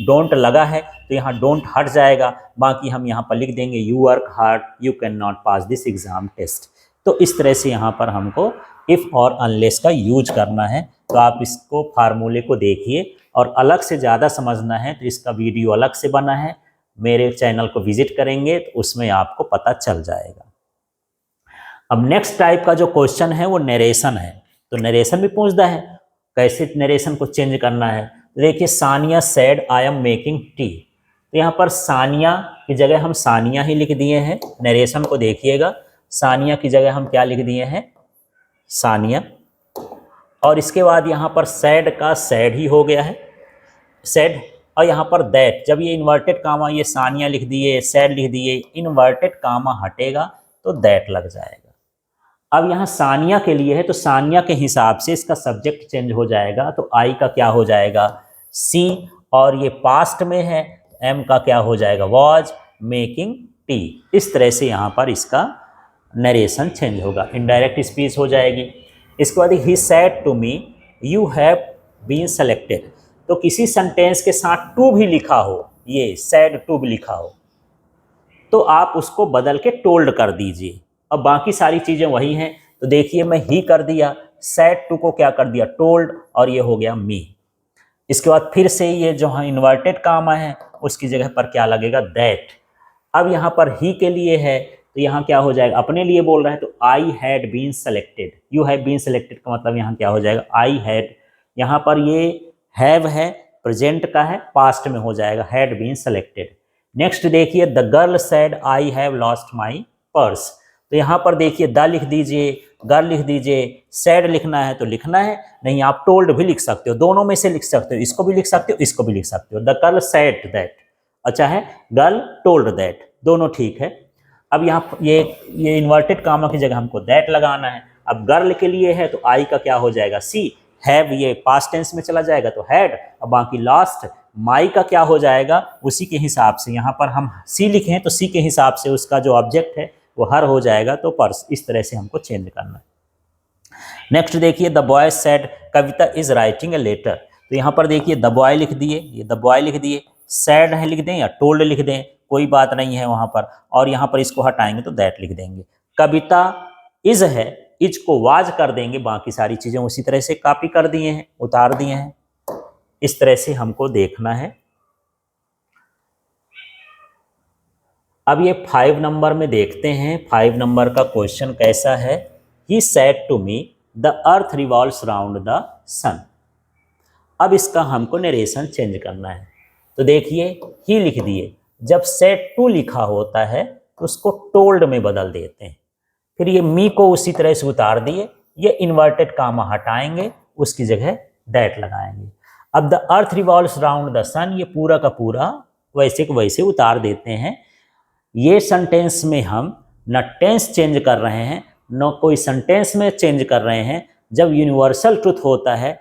डोंट लगा है तो यहाँ डोंट हट जाएगा, बाकी हम यहाँ पर लिख देंगे you work hard you can not pass this exam test. तो इस तरह से यहाँ पर हमको इफ़ और अनलेस का यूज करना है। तो आप इसको फार्मूले को देखिए, और अलग से ज़्यादा समझना है तो इसका वीडियो अलग से बना है, मेरे चैनल को विजिट करेंगे तो उसमें आपको पता चल जाएगा। अब नेक्स्ट टाइप का जो क्वेश्चन है वो नरेशन है। तो नरेशन भी पूछता है, कैसे नरेशन को चेंज करना है। देखिए, Sania said I am making tea, तो यहाँ पर सानिया की जगह हम सानिया ही लिख दिए हैं। नरेशन को देखिएगा, सानिया की जगह हम क्या लिख दिए हैं, सानिया, और इसके बाद यहाँ पर सैड का सैड ही हो गया है, सैड, और यहाँ पर दैट, जब ये इन्वर्टेड कामा, ये सानिया लिख दिए, सैड लिख दिए, इन्वर्टेड कामा हटेगा तो दैट लग जाएगा। अब यहाँ सानिया के लिए है तो सानिया के हिसाब से इसका सब्जेक्ट चेंज हो जाएगा, तो आई का क्या हो जाएगा, सी, और ये पास्ट में है, एम का क्या हो जाएगा, वॉज मेकिंग टी। इस तरह से यहाँ पर इसका नरेशन चेंज होगा, इनडायरेक्ट स्पीच हो जाएगी। इसके बाद he said to me you have been selected, तो किसी सेंटेंस के साथ टू भी लिखा हो, ये सेड टू भी लिखा हो तो आप उसको बदल के टोल्ड कर दीजिए। अब बाकी सारी चीज़ें वही हैं, तो देखिए मैं ही कर दिया, सेड टू को क्या कर दिया, टोल्ड, और ये हो गया मी। इसके बाद फिर से ये जो है इन्वर्टेड कामा है उसकी जगह पर क्या लगेगा, दैट। अब यहाँ पर ही के लिए है तो यहाँ क्या हो जाएगा, अपने लिए बोल रहा है तो I had been selected, you have been selected का मतलब यहाँ क्या हो जाएगा, आई हैड, यहाँ पर ये हैव है, प्रेजेंट का है, पास्ट में हो जाएगा, हैड बीन सेलेक्टेड। नेक्स्ट देखिए, the girl said I have lost my purse, तो यहाँ पर देखिए द लिख दीजिए, गर्ल लिख दीजिए, सैड लिखना है तो लिखना है, नहीं आप टोल्ड भी लिख सकते हो, दोनों में से लिख सकते हो, इसको भी लिख सकते हो, इसको भी लिख सकते हो। द गर्ल सैड दैट, अच्छा है, गर्ल टोल्ड दैट, दोनों ठीक है। अब यहाँ ये इन्वर्टेड कामा की जगह हमको दैट लगाना है। अब गर्ल के लिए है तो आई का क्या हो जाएगा सी, हैव ये पास्ट टेंस में चला जाएगा तो हैड, और बाकी लास्ट माई का क्या हो जाएगा उसी के हिसाब से, यहाँ पर हम सी लिखे हैं तो सी के हिसाब से उसका जो ऑब्जेक्ट है वो हर हो जाएगा, तो पर्स इस तरह से हमको चेंज करना है। नेक्स्ट देखिए the boy said Kavita is writing a letter, तो यहाँ पर देखिए द बॉय लिख दिए, ये द बॉय लिख दिए, सैड है लिख दें या टोल्ड लिख दें, कोई बात नहीं है वहाँ पर, और यहाँ पर इसको हटाएंगे तो दैट लिख देंगे। कविता इज है, इज को वाज कर देंगे, बाकी सारी चीज़ें उसी तरह से कॉपी कर दिए हैं, उतार दिए हैं। इस तरह से हमको देखना है। अब ये 5 नंबर में देखते हैं 5 नंबर का क्वेश्चन कैसा है। He said to me the earth revolves round the sun. अब इसका हमको नरेशन चेंज करना है, तो देखिए ही लिख दिए, जब सेड टू लिखा होता है तो उसको टोल्ड में बदल देते हैं, फिर ये मी को उसी तरह से उतार दिए, ये इन्वर्टेड कामा हटाएंगे, उसकी जगह दैट लगाएंगे। अब the earth revolves round the sun, ये पूरा का पूरा वैसे को वैसे उतार देते हैं। ये सेंटेंस में हम न टेंस चेंज कर रहे हैं न कोई सेंटेंस में चेंज कर रहे हैं। जब यूनिवर्सल ट्रुथ होता है,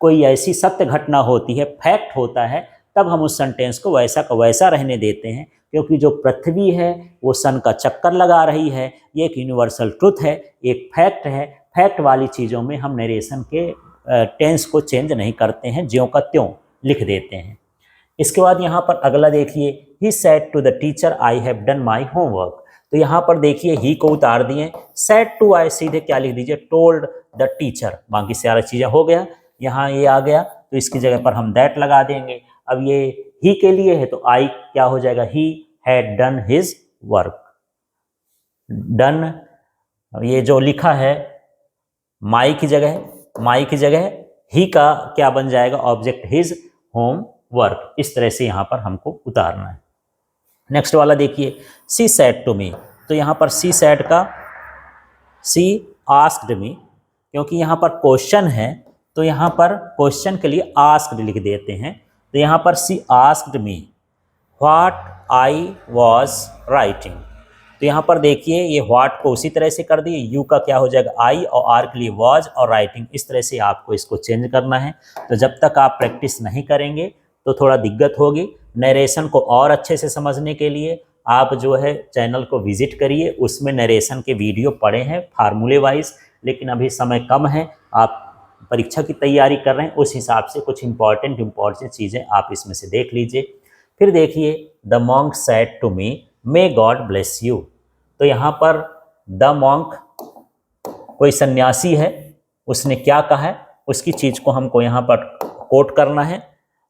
कोई ऐसी सत्य घटना होती है, फैक्ट होता है, तब हम उस सेंटेंस को वैसा का वैसा रहने देते हैं, क्योंकि जो पृथ्वी है वो सन का चक्कर लगा रही है, ये एक यूनिवर्सल ट्रुथ है, एक फैक्ट है। फैक्ट वाली चीज़ों में हम नरेशन के टेंस को चेंज नहीं करते हैं, ज्यों का त्यों लिख देते हैं। इसके बाद यहाँ पर अगला देखिए, he said to the teacher I have done my homework, तो यहाँ पर देखिए ही को उतार दिए, सेड टू आई सीधे क्या लिख दीजिए टोल्ड द टीचर, बाकी सारी चीज़ें हो गया, यहाँ ये आ गया तो इसकी जगह पर हम दैट लगा देंगे। अब ये ही के लिए है तो आई क्या हो जाएगा, he had done his work. Done ये जो लिखा है माई की जगह ही का क्या बन जाएगा ऑब्जेक्ट हिज होम वर्क। इस तरह से यहाँ पर हमको उतारना है। नेक्स्ट वाला देखिए, सी सेड टू मी, तो यहाँ पर सी सेड का सी आस्क्ड मी, क्योंकि यहाँ पर क्वेश्चन है तो यहाँ पर क्वेश्चन के लिए आस्क्ड लिख देते हैं, तो यहाँ पर she asked me what I was writing, तो यहाँ पर देखिए ये व्हाट को उसी तरह से कर दिए, यू का क्या हो जाएगा आई और आर के लिए वॉज और राइटिंग, इस तरह से आपको इसको चेंज करना है। तो जब तक आप प्रैक्टिस नहीं करेंगे तो थोड़ा दिक्कत होगी। नरेशन को और अच्छे से समझने के लिए आप जो है चैनल को विजिट करिए, उसमें नरेशन के वीडियो पड़े हैं फार्मूले वाइज, लेकिन अभी समय कम है, आप परीक्षा की तैयारी कर रहे हैं, उस हिसाब से कुछ इम्पॉर्टेंट चीज़ें आप इसमें से देख लीजिए। फिर देखिए the monk said to me may God bless you, तो यहाँ पर द मॉन्क कोई सन्यासी है, उसने क्या कहा है उसकी चीज़ को हमको यहाँ पर कोट करना है,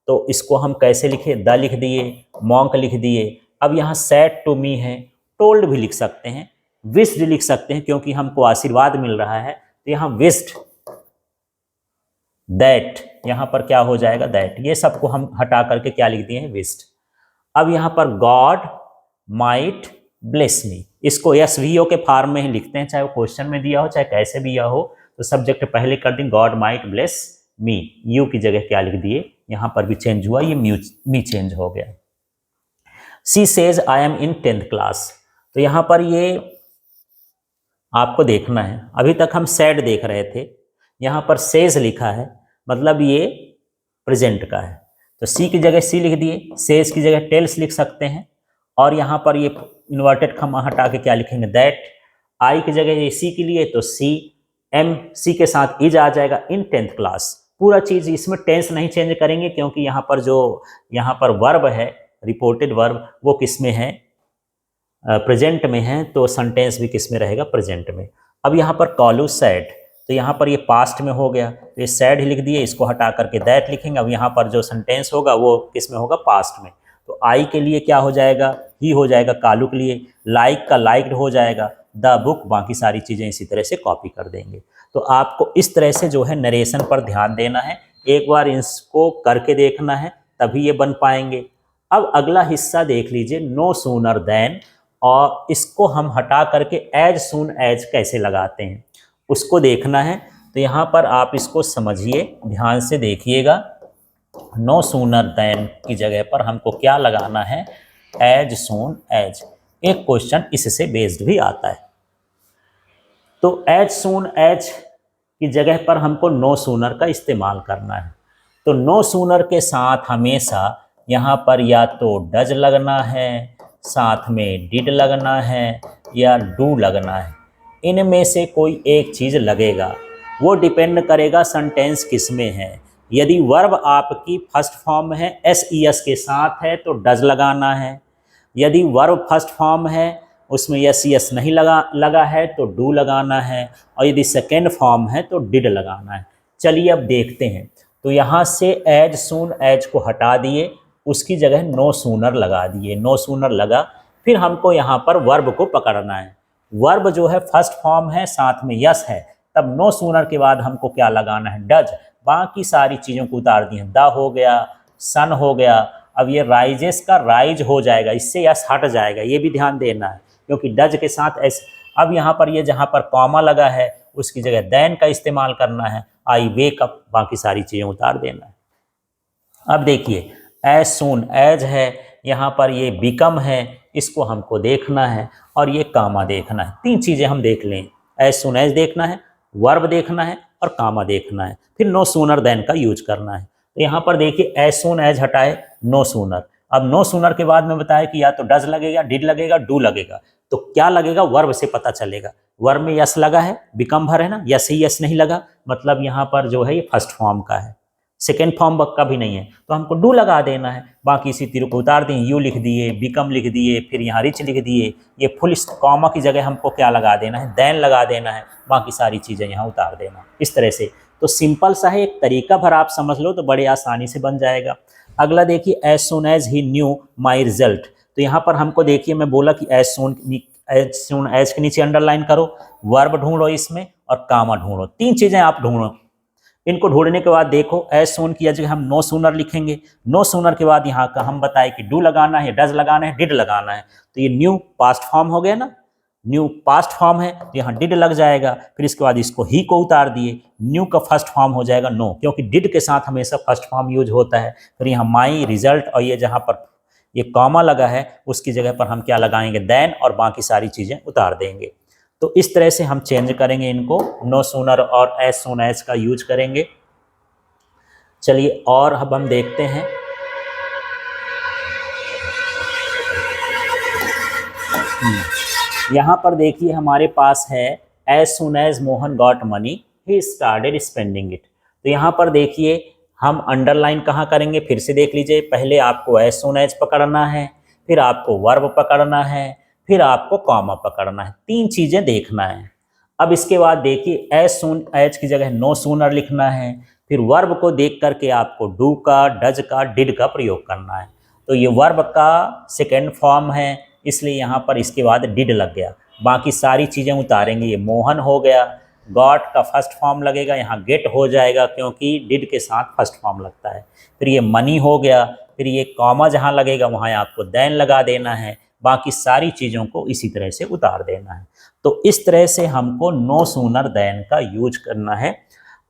तो इसको हम कैसे लिखे, द लिख दिए, मॉन्क लिख दिए। अब यहाँ सेड टू मी है, टोल्ड भी लिख सकते हैं, विस्ड लिख सकते हैं, क्योंकि हमको आशीर्वाद मिल रहा है, तो यहाँ विस्ड दैट, यहाँ पर क्या हो जाएगा दैट, ये सबको हम हटा करके क्या लिख दिए हैं विस्ड। अब यहाँ पर गॉड माइट ब्लेस मी, इसको एस वी ओ के फॉर्म में ही लिखते हैं, चाहे वो क्वेश्चन में दिया हो चाहे कैसे भी दिया हो, तो सब्जेक्ट पहले कर दें God might bless me, you की जगह क्या लिख दिए, यहाँ पर भी चेंज हुआ, ये मी चेंज हो गया। She says I am in 10th class, तो यहाँ पर ये आपको देखना है, अभी तक हम सेड देख रहे थे, यहाँ पर सेज लिखा है, मतलब ये प्रेजेंट का है, तो सी की जगह सी लिख दिए, सेज की जगह टेल्स लिख सकते हैं, और यहाँ पर ये इन्वर्टेड कॉमा हटा के क्या लिखेंगे दैट, आई की जगह ये सी के लिए तो सी, एम सी के साथ इज आ जाएगा इन 10th क्लास। पूरा चीज़ इसमें टेंस नहीं चेंज करेंगे, क्योंकि यहाँ पर जो यहाँ पर वर्ब है रिपोर्टेड वर्ब वो किस में है, प्रेजेंट में है, तो सेंटेंस भी किस में रहेगा, प्रेजेंट में। अब यहाँ पर कॉलू सैड, तो यहाँ पर ये पास्ट में हो गया, तो ये सैड ही लिख दिए, इसको हटा करके दैट लिखेंगे। अब यहाँ पर जो सेंटेंस होगा वो किस में होगा, पास्ट में, तो आई के लिए क्या हो जाएगा, ही हो जाएगा, कालू के लिए लाइक का लाइक्ड हो जाएगा, द बुक, बाकी सारी चीज़ें इसी तरह से कॉपी कर देंगे। तो आपको इस तरह से जो है नरेशन पर ध्यान देना है, एक बार इसको करके देखना है तभी ये बन पाएंगे। अब अगला हिस्सा देख लीजिए, नो सूनर देन, और इसको हम हटा करके एज सून एज कैसे लगाते हैं उसको देखना है। तो यहाँ पर आप इसको समझिए, ध्यान से देखिएगा, नो सूनर देन की जगह पर हमको क्या लगाना है, एज सून एज। एक क्वेश्चन इससे बेस्ड भी आता है। तो एज सून एज की जगह पर हमको नो सूनर का इस्तेमाल करना है। तो नो सूनर के साथ हमेशा यहाँ पर या तो डज लगना है, साथ में डिड लगना है या डू लगना है। इनमें से कोई एक चीज़ लगेगा, वो डिपेंड करेगा सेंटेंस किस में है। यदि वर्ब आपकी फर्स्ट फॉर्म है एस ई एस के साथ है तो डज लगाना है। यदि वर्ब फर्स्ट फॉर्म है उसमें यस यस नहीं लगा है तो डू लगाना है, और यदि सेकेंड फॉर्म है तो डिड लगाना है। चलिए अब देखते हैं। तो यहाँ से एज सून एज को हटा दिए, उसकी जगह नो सूनर लगा दिए। नो सूनर लगा, फिर हमको यहाँ पर वर्ब को पकड़ना है। वर्ब जो है फर्स्ट फॉर्म है, साथ में यस है, तब नो सूनर के बाद हमको क्या लगाना है, डज। बाकी सारी चीज़ों को उतार दिए, द हो गया, सन हो गया। अब ये राइजेस का राइज हो जाएगा, इससे यस हट जाएगा, ये भी ध्यान देना है क्योंकि डज के साथ एस। अब यहाँ पर ये जहाँ पर कॉमा लगा है उसकी जगह देन का इस्तेमाल करना है। आई वेक अप, बाकी सारी चीज़ें उतार देना है। अब देखिए एज सून एज है, यहाँ पर ये बिकम है, इसको हमको देखना है, और ये कामा देखना है। तीन चीज़ें हम देख लें, एज सून एज देखना है, वर्ब देखना है और कामा देखना है, फिर नो सूनर देन का यूज करना है। तो यहाँ पर देखिए एज सून एज हटाए, नो सूनर। अब नो सूनर के बाद में बताया कि या तो डज लगेगा, डिड लगेगा, डू लगेगा। तो क्या लगेगा, वर्ब से पता चलेगा। वर्ब में यस लगा है, बिकम भर है ना, यस ही यस नहीं लगा, मतलब यहाँ पर जो है ये फर्स्ट फॉर्म का है, सेकेंड फॉर्म का भी नहीं है, तो हमको डू लगा देना है। बाकी इसी तीर को उतार दें, यू लिख दिए, बिकम लिख दिए, फिर यहाँ रिच लिख दिए। ये फुल कॉमा की जगह हमको क्या लगा देना है, देन लगा देना है। बाकी सारी चीज़ें यहाँ उतार देना, इस तरह से। तो सिंपल सा है, एक तरीका भर आप समझ लो तो बड़े आसानी से बन जाएगा। अगला देखिए as soon as he knew my result. तो यहाँ पर हमको देखिए मैं बोला कि एज सून एज के नीचे अंडरलाइन करो, वर्ब ढूंढो इसमें और कामा ढूंढो। तीन चीज़ें आप ढूंढो। इनको ढूंढने के बाद देखो एज सून की जगह हम नो सूनर लिखेंगे। नो सूनर के बाद यहाँ का हम बताए कि डू लगाना है, डज लगाना है, डिड लगाना है। तो ये न्यू पास्ट फॉर्म हो गया ना, न्यू पास्ट फॉर्म है तो यहाँ डिड लग जाएगा। फिर इसके बाद इसको ही को उतार दिए, न्यू का फर्स्ट फॉर्म हो जाएगा नो, क्योंकि डिड के साथ हमेशा फर्स्ट फॉर्म यूज होता है। फिर यहाँ माई रिजल्ट, और ये जहाँ पर ये कॉमा लगा है उसकी जगह पर हम क्या लगाएंगे, देन, और बाकी सारी चीज़ें उतार देंगे। तो इस तरह से हम चेंज करेंगे इनको, नो सूनर और एज सून एज का यूज करेंगे। चलिए और अब हम देखते हैं। यहाँ पर देखिए हमारे पास है as soon as Mohan got money he started spending it. तो यहाँ पर देखिए हम अंडरलाइन कहाँ करेंगे, फिर से देख लीजिए। पहले आपको एज सून एज पकड़ना है, फिर आपको वर्ब पकड़ना है, फिर आपको कॉमा पकड़ना है। तीन चीज़ें देखना है। अब इसके बाद देखिए एज सून एज की जगह नो सूनर लिखना है, फिर वर्ब को देख करके आपको डू का, डज का, डिड का प्रयोग करना है। तो ये वर्ब का सेकेंड फॉर्म है, इसलिए यहाँ पर इसके बाद डिड लग गया। बाकी सारी चीज़ें उतारेंगे। ये मोहन हो गया, गॉट का फर्स्ट फॉर्म लगेगा, यहाँ गेट हो जाएगा क्योंकि डिड के साथ फर्स्ट फॉर्म लगता है। फिर ये मनी हो गया, फिर ये कॉमा जहाँ लगेगा वहाँ आपको देन लगा देना है। बाकी सारी चीज़ों को इसी तरह से उतार देना है। तो इस तरह से हमको नो सूनर देन का यूज करना है।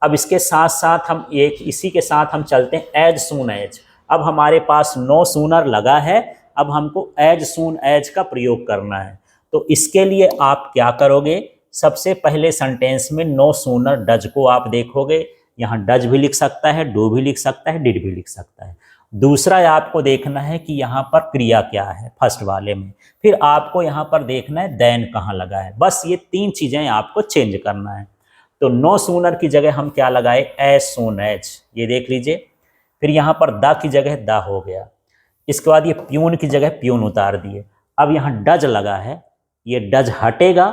अब इसके साथ साथ हम इसी के साथ हम चलते हैं एज सून एज। अब हमारे पास नो सूनर लगा है, अब हमको एज सून एज का प्रयोग करना है। तो इसके लिए आप क्या करोगे, सबसे पहले सेंटेंस में नो सूनर डज को आप देखोगे। यहाँ डज भी लिख सकता है, डू भी लिख सकता है, डिड भी लिख सकता है। दूसरा आपको देखना है कि यहाँ पर क्रिया क्या है फर्स्ट वाले में। फिर आपको यहाँ पर देखना है देन कहाँ लगा है। बस ये तीन चीज़ें आपको चेंज करना है। तो नो सूनर की जगह हम क्या लगाए, एज सून एज, ये देख लीजिए। फिर यहाँ पर द की जगह द हो गया। इसके बाद ये प्यून की जगह प्यून उतार दिए। अब यहाँ डज लगा है, ये डज हटेगा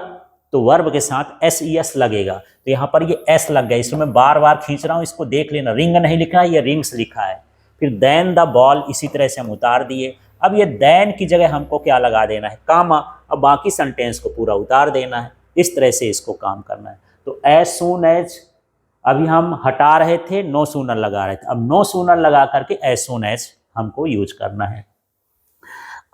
तो वर्ब के साथ एस ई एस लगेगा। तो यहाँ पर ये एस लग गया, इसमें मैं बार बार खींच रहा हूँ, इसको देख लेना। रिंग नहीं लिखा है, ये रिंग्स लिखा है। फिर देन द बॉल, इसी तरह से हम उतार दिए। अब ये देन की जगह हमको क्या लगा देना है, कामा। अब बाकी सेंटेंस को पूरा उतार देना है। इस तरह से इसको काम करना है। तो एज सून एज अभी हम हटा रहे थे, नो सूनर लगा रहे थे। अब नो सूनर लगा करके एज सून एज हमको यूज करना है।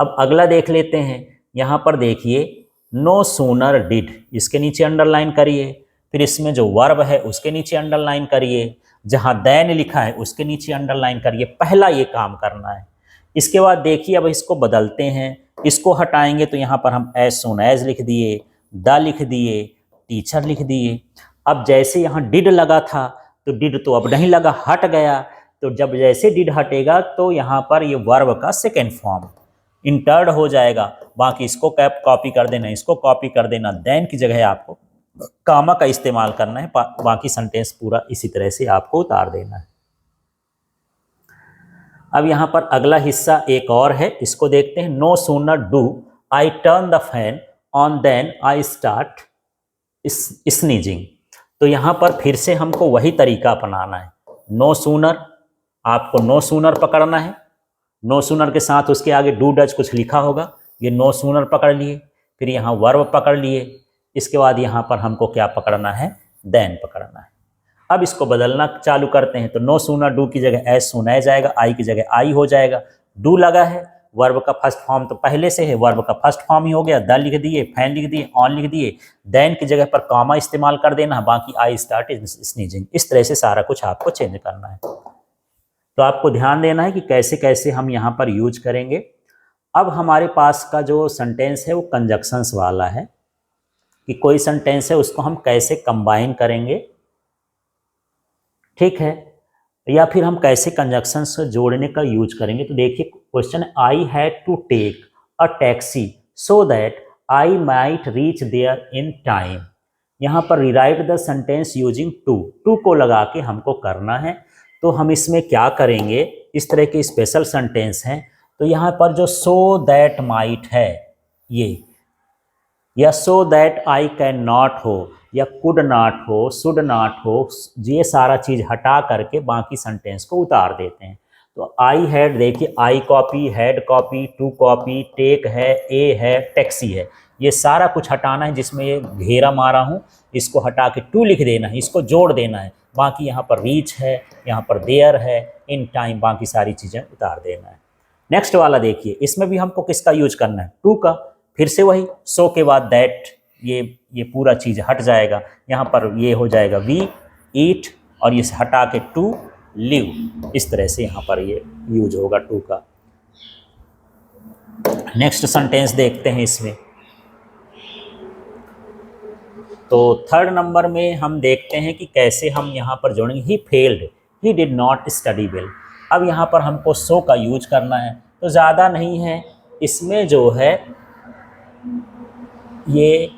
अब अगला देख लेते हैं। यहाँ पर देखिए नो सूनर डिड, इसके नीचे अंडरलाइन करिए। फिर इसमें जो वर्ब है उसके नीचे अंडरलाइन करिए। जहाँ देन लिखा है उसके नीचे अंडरलाइन करिए। पहला ये काम करना है। इसके बाद देखिए अब इसको बदलते हैं, इसको हटाएंगे तो यहाँ पर हम एज सून एज लिख दिए, द लिख दिए, टीचर लिख दिए। अब जैसे यहाँ डिड लगा था तो डिड तो अब नहीं लगा, हट गया। तो जब जैसे डिड हटेगा तो यहाँ पर ये वर्ब का सेकेंड फॉर्म इंटर्ड हो जाएगा। बाकी इसको कैप कॉपी कर देना, इसको कॉपी कर देना, देन की जगह आपको कामा का इस्तेमाल करना है। बाकी सेंटेंस पूरा इसी तरह से आपको उतार देना है। अब यहाँ पर अगला हिस्सा एक और है, इसको देखते हैं। No sooner do I turn the fan on than I start sneezing. तो यहाँ पर फिर से हमको वही तरीका अपनाना है। नो सूनर, आपको नो सूनर पकड़ना है। नो सूनर के साथ उसके आगे डू डज कुछ लिखा होगा, ये नो सूनर पकड़ लिए। फिर यहाँ वर्ब पकड़ लिए। इसके बाद यहाँ पर हमको क्या पकड़ना है, देन पकड़ना है। अब इसको बदलना चालू करते हैं। तो नो सूनर डू की जगह एज सून एज आएगा, आई की जगह आई हो जाएगा। डू लगा है, वर्ब का फर्स्ट फॉर्म तो पहले से है, वर्ब का फर्स्ट फॉर्म ही हो गया। द लिख दिए, फैन लिख दिए, ऑन लिख दिए, देन की जगह पर कॉमा इस्तेमाल कर देना है। बाकी आई स्टार्ट स्नीजिंग। इस तरह से सारा कुछ आपको चेंज करना है। तो आपको ध्यान देना है कि कैसे कैसे हम यहाँ पर यूज करेंगे। अब हमारे पास का जो सेंटेंस है वो कंजक्शंस वाला है, कि कोई सेंटेंस है उसको हम कैसे कंबाइन करेंगे, ठीक है, या फिर हम कैसे कंजक्शंस को जोड़ने का यूज करेंगे। तो देखिए question, I had to take a taxi so that I might reach there in time. यहाँ पर rewrite the sentence using too, to को लगा के हमको करना है। तो हम इसमें क्या करेंगे, इस तरह के स्पेशल सेंटेंस हैं तो यहाँ पर जो सो दैट माइट है ये, या सो दैट आई कैन नॉट हो, या कुड नॉट हो, शुड नॉट हो, ये सारा चीज़ हटा करके बाकी सेंटेंस को उतार देते हैं। तो आई हैड, देखिए I copy, had copy, to copy, take है, ए है, टैक्सी है, ये सारा कुछ हटाना है। जिसमें ये घेरा मारा हूँ इसको हटा के टू लिख देना है, इसको जोड़ देना है। बाकी यहाँ पर रीच है, यहाँ पर देयर है, इन टाइम, बाकी सारी चीज़ें उतार देना है। नेक्स्ट वाला देखिए, इसमें भी हमको किसका यूज करना है, टू का। फिर से वही सो के बाद दैट, ये पूरा चीज़ हट जाएगा। यहाँ पर ये हो जाएगा वी ईट, और ये हटा के टू लिव। इस तरह से यहाँ पर ये यूज होगा टू का। नेक्स्ट सेंटेंस देखते हैं इसमें। तो थर्ड नंबर में हम देखते हैं कि कैसे हम यहाँ पर जोड़ेंगे। He failed, he did not study well. अब यहाँ पर हमको सो का यूज करना है, तो ज़्यादा नहीं है इसमें जो है ये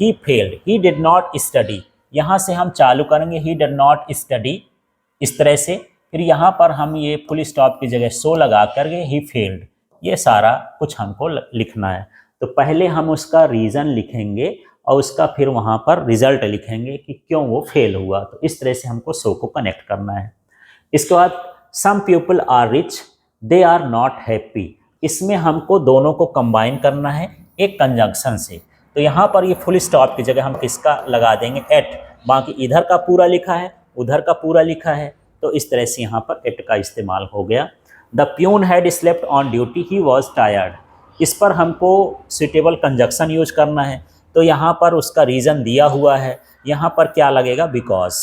he failed, he did not study, यहाँ से हम चालू करेंगे ही डिड नॉट स्टडी इस तरह से। फिर यहाँ पर हम ये फुल स्टॉप की जगह सो लगा करके ही फेल्ड, ये सारा कुछ हमको लिखना है। तो पहले हम उसका रीज़न लिखेंगे और उसका फिर वहाँ पर रिजल्ट लिखेंगे कि क्यों वो फेल हुआ। तो इस तरह से हमको सो को कनेक्ट करना है। इसके बाद some people are rich they are not happy, इसमें हमको दोनों को कंबाइन करना है एक कंजंक्शन से। तो यहाँ पर ये फुल स्टॉप की जगह हम किसका लगा देंगे, एट। बाकी इधर का पूरा लिखा है, उधर का पूरा लिखा है, तो इस तरह से यहाँ पर एट का इस्तेमाल हो गया। The peon had slept on duty, he was tired, इस पर हमको सुटेबल कंजक्शन यूज करना है। तो यहाँ पर उसका रीज़न दिया हुआ है, यहाँ पर क्या लगेगा, बिकॉज।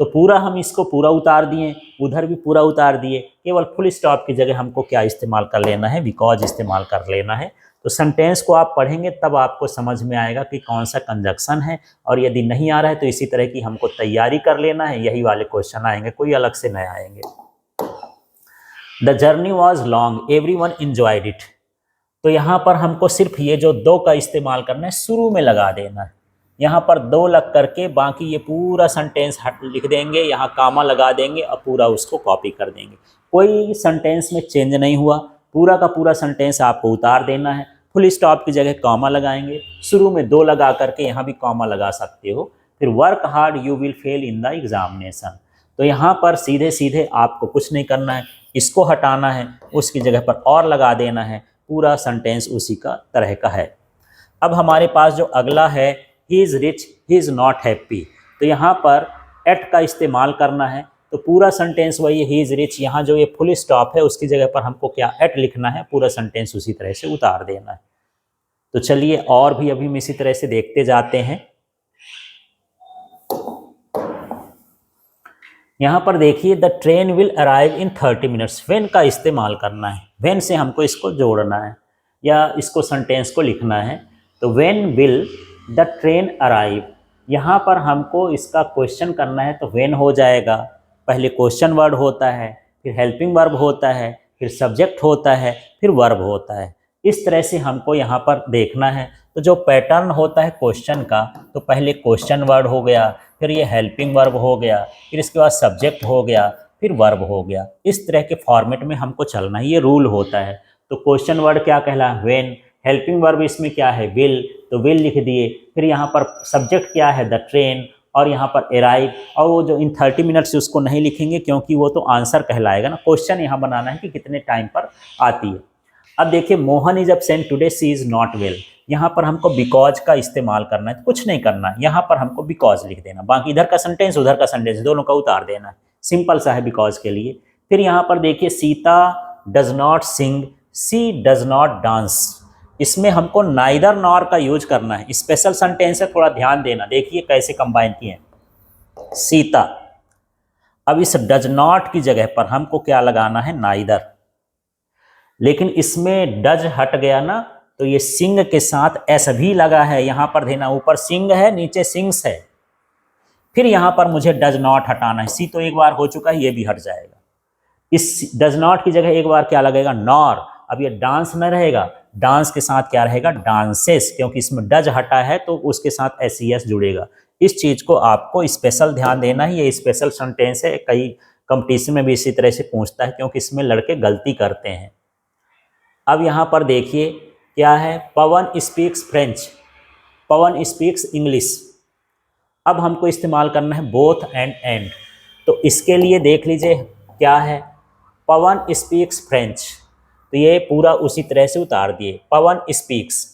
तो पूरा हम इसको पूरा उतार दिए, उधर भी पूरा उतार दिए, केवल फुल स्टॉप की जगह हमको क्या इस्तेमाल कर लेना है, बिकॉज इस्तेमाल कर लेना है। तो सेंटेंस को आप पढ़ेंगे तब आपको समझ में आएगा कि कौन सा कंजक्शन है। और यदि नहीं आ रहा है तो इसी तरह की हमको तैयारी कर लेना है, यही वाले क्वेश्चन आएंगे, कोई अलग से नए आएंगे। The journey was long every one enjoyed it, तो यहाँ पर हमको सिर्फ ये जो दो का इस्तेमाल करना है, शुरू में लगा देना है। यहाँ पर दो लग करके बाकी ये पूरा सेंटेंस लिख देंगे, यहाँ कामा लगा देंगे और पूरा उसको कॉपी कर देंगे। कोई सेंटेंस में चेंज नहीं हुआ, पूरा का पूरा सेंटेंस आपको उतार देना है। फुल स्टॉप की जगह कॉमा लगाएंगे, शुरू में दो लगा करके यहाँ भी कॉमा लगा सकते हो। फिर work hard you will fail in the examination, तो यहाँ पर सीधे सीधे आपको कुछ नहीं करना है, इसको हटाना है, उसकी जगह पर और लगा देना है, पूरा सेंटेंस उसी का तरह का है। अब हमारे पास जो अगला है, he is rich he is not happy, तो यहाँ पर एट का इस्तेमाल करना है। तो पूरा सेंटेंस वही है, ही इज़ रिच, यहाँ जो ये फुल स्टॉप है उसकी जगह पर हमको क्या, एट लिखना है, पूरा सेंटेंस उसी तरह से उतार देना है। तो चलिए और भी अभी हम इसी तरह से देखते जाते हैं। यहाँ पर देखिए, the train will arrive in 30 minutes, when का इस्तेमाल करना है। व्हेन से हमको इसको जोड़ना है या इसको सेंटेंस को लिखना है। तो when will the train arrive, यहाँ पर हमको इसका क्वेश्चन करना है तो व्हेन हो जाएगा। पहले क्वेश्चन वर्ड होता है, फिर हेल्पिंग वर्ब होता है, फिर सब्जेक्ट होता है, फिर वर्ब होता है। इस तरह से हमको यहाँ पर देखना है। तो जो पैटर्न होता है क्वेश्चन का, तो पहले क्वेश्चन वर्ड हो गया, फिर ये हेल्पिंग वर्ब हो गया, फिर इसके बाद सब्जेक्ट हो गया, फिर वर्ब हो गया। इस तरह के फॉर्मेट में हमको चलना है, ये रूल होता है। तो क्वेश्चन वर्ड क्या कहला, व्हेन, हेल्पिंग वर्ब इसमें क्या है, विल, तो विल लिख दिए, फिर यहाँ पर सब्जेक्ट क्या है, द ट्रेन, और यहाँ पर अराइव। और वो जो इन 30 मिनट्स उसको नहीं लिखेंगे क्योंकि वो तो आंसर कहलाएगा ना, क्वेश्चन यहाँ बनाना है कि कितने टाइम पर आती है। अब देखिए, Mohan is absent today, she is not well. यहाँ पर हमको बिकॉज का इस्तेमाल करना है, तो कुछ नहीं करना है, यहाँ पर हमको बिकॉज लिख देना, बाकी इधर का सेंटेंस उधर का सेंटेंस दोनों का उतार देना है, सिंपल सा है बिकॉज के लिए। फिर यहाँ पर देखिए, Sita does not sing, she does not dance. इसमें हमको नाइदर नॉर का यूज करना है, स्पेशल सेंटेंस है, थोड़ा ध्यान देना। देखिए कैसे कंबाइन किए, सीता। अब इस डज नॉट की जगह पर हमको क्या लगाना है, नाइदर। लेकिन इसमें डज हट गया ना, तो ये सिंग के साथ एस भी लगा है, यहां पर देना, ऊपर सिंग है नीचे सिंग्स है। फिर यहां पर मुझे डज नॉट हटाना है, सी तो एक बार हो चुका है, ये भी हट जाएगा। इस डज नॉट की जगह एक बार क्या लगेगा, नॉर। अब ये डांस न रहेगा, डांस के साथ क्या रहेगा, डांसेस, क्योंकि इसमें डज हटा है तो उसके साथ एस जुड़ेगा। इस चीज को आपको स्पेशल ध्यान देना है, ये स्पेशल सेंटेंस है, कई कंपटीशन में भी इसी तरह से पूछता है क्योंकि इसमें लड़के गलती करते हैं। अब यहाँ पर देखिए क्या है, पवन स्पीक्स फ्रेंच, पवन स्पीक्स इंग्लिश। अब हमको इस्तेमाल करना है बोथ एंड। तो इसके लिए देख लीजिए क्या है, पवन स्पीक्स फ्रेंच, तो ये पूरा उसी तरह से उतार दिए, पवन स्पीक्स।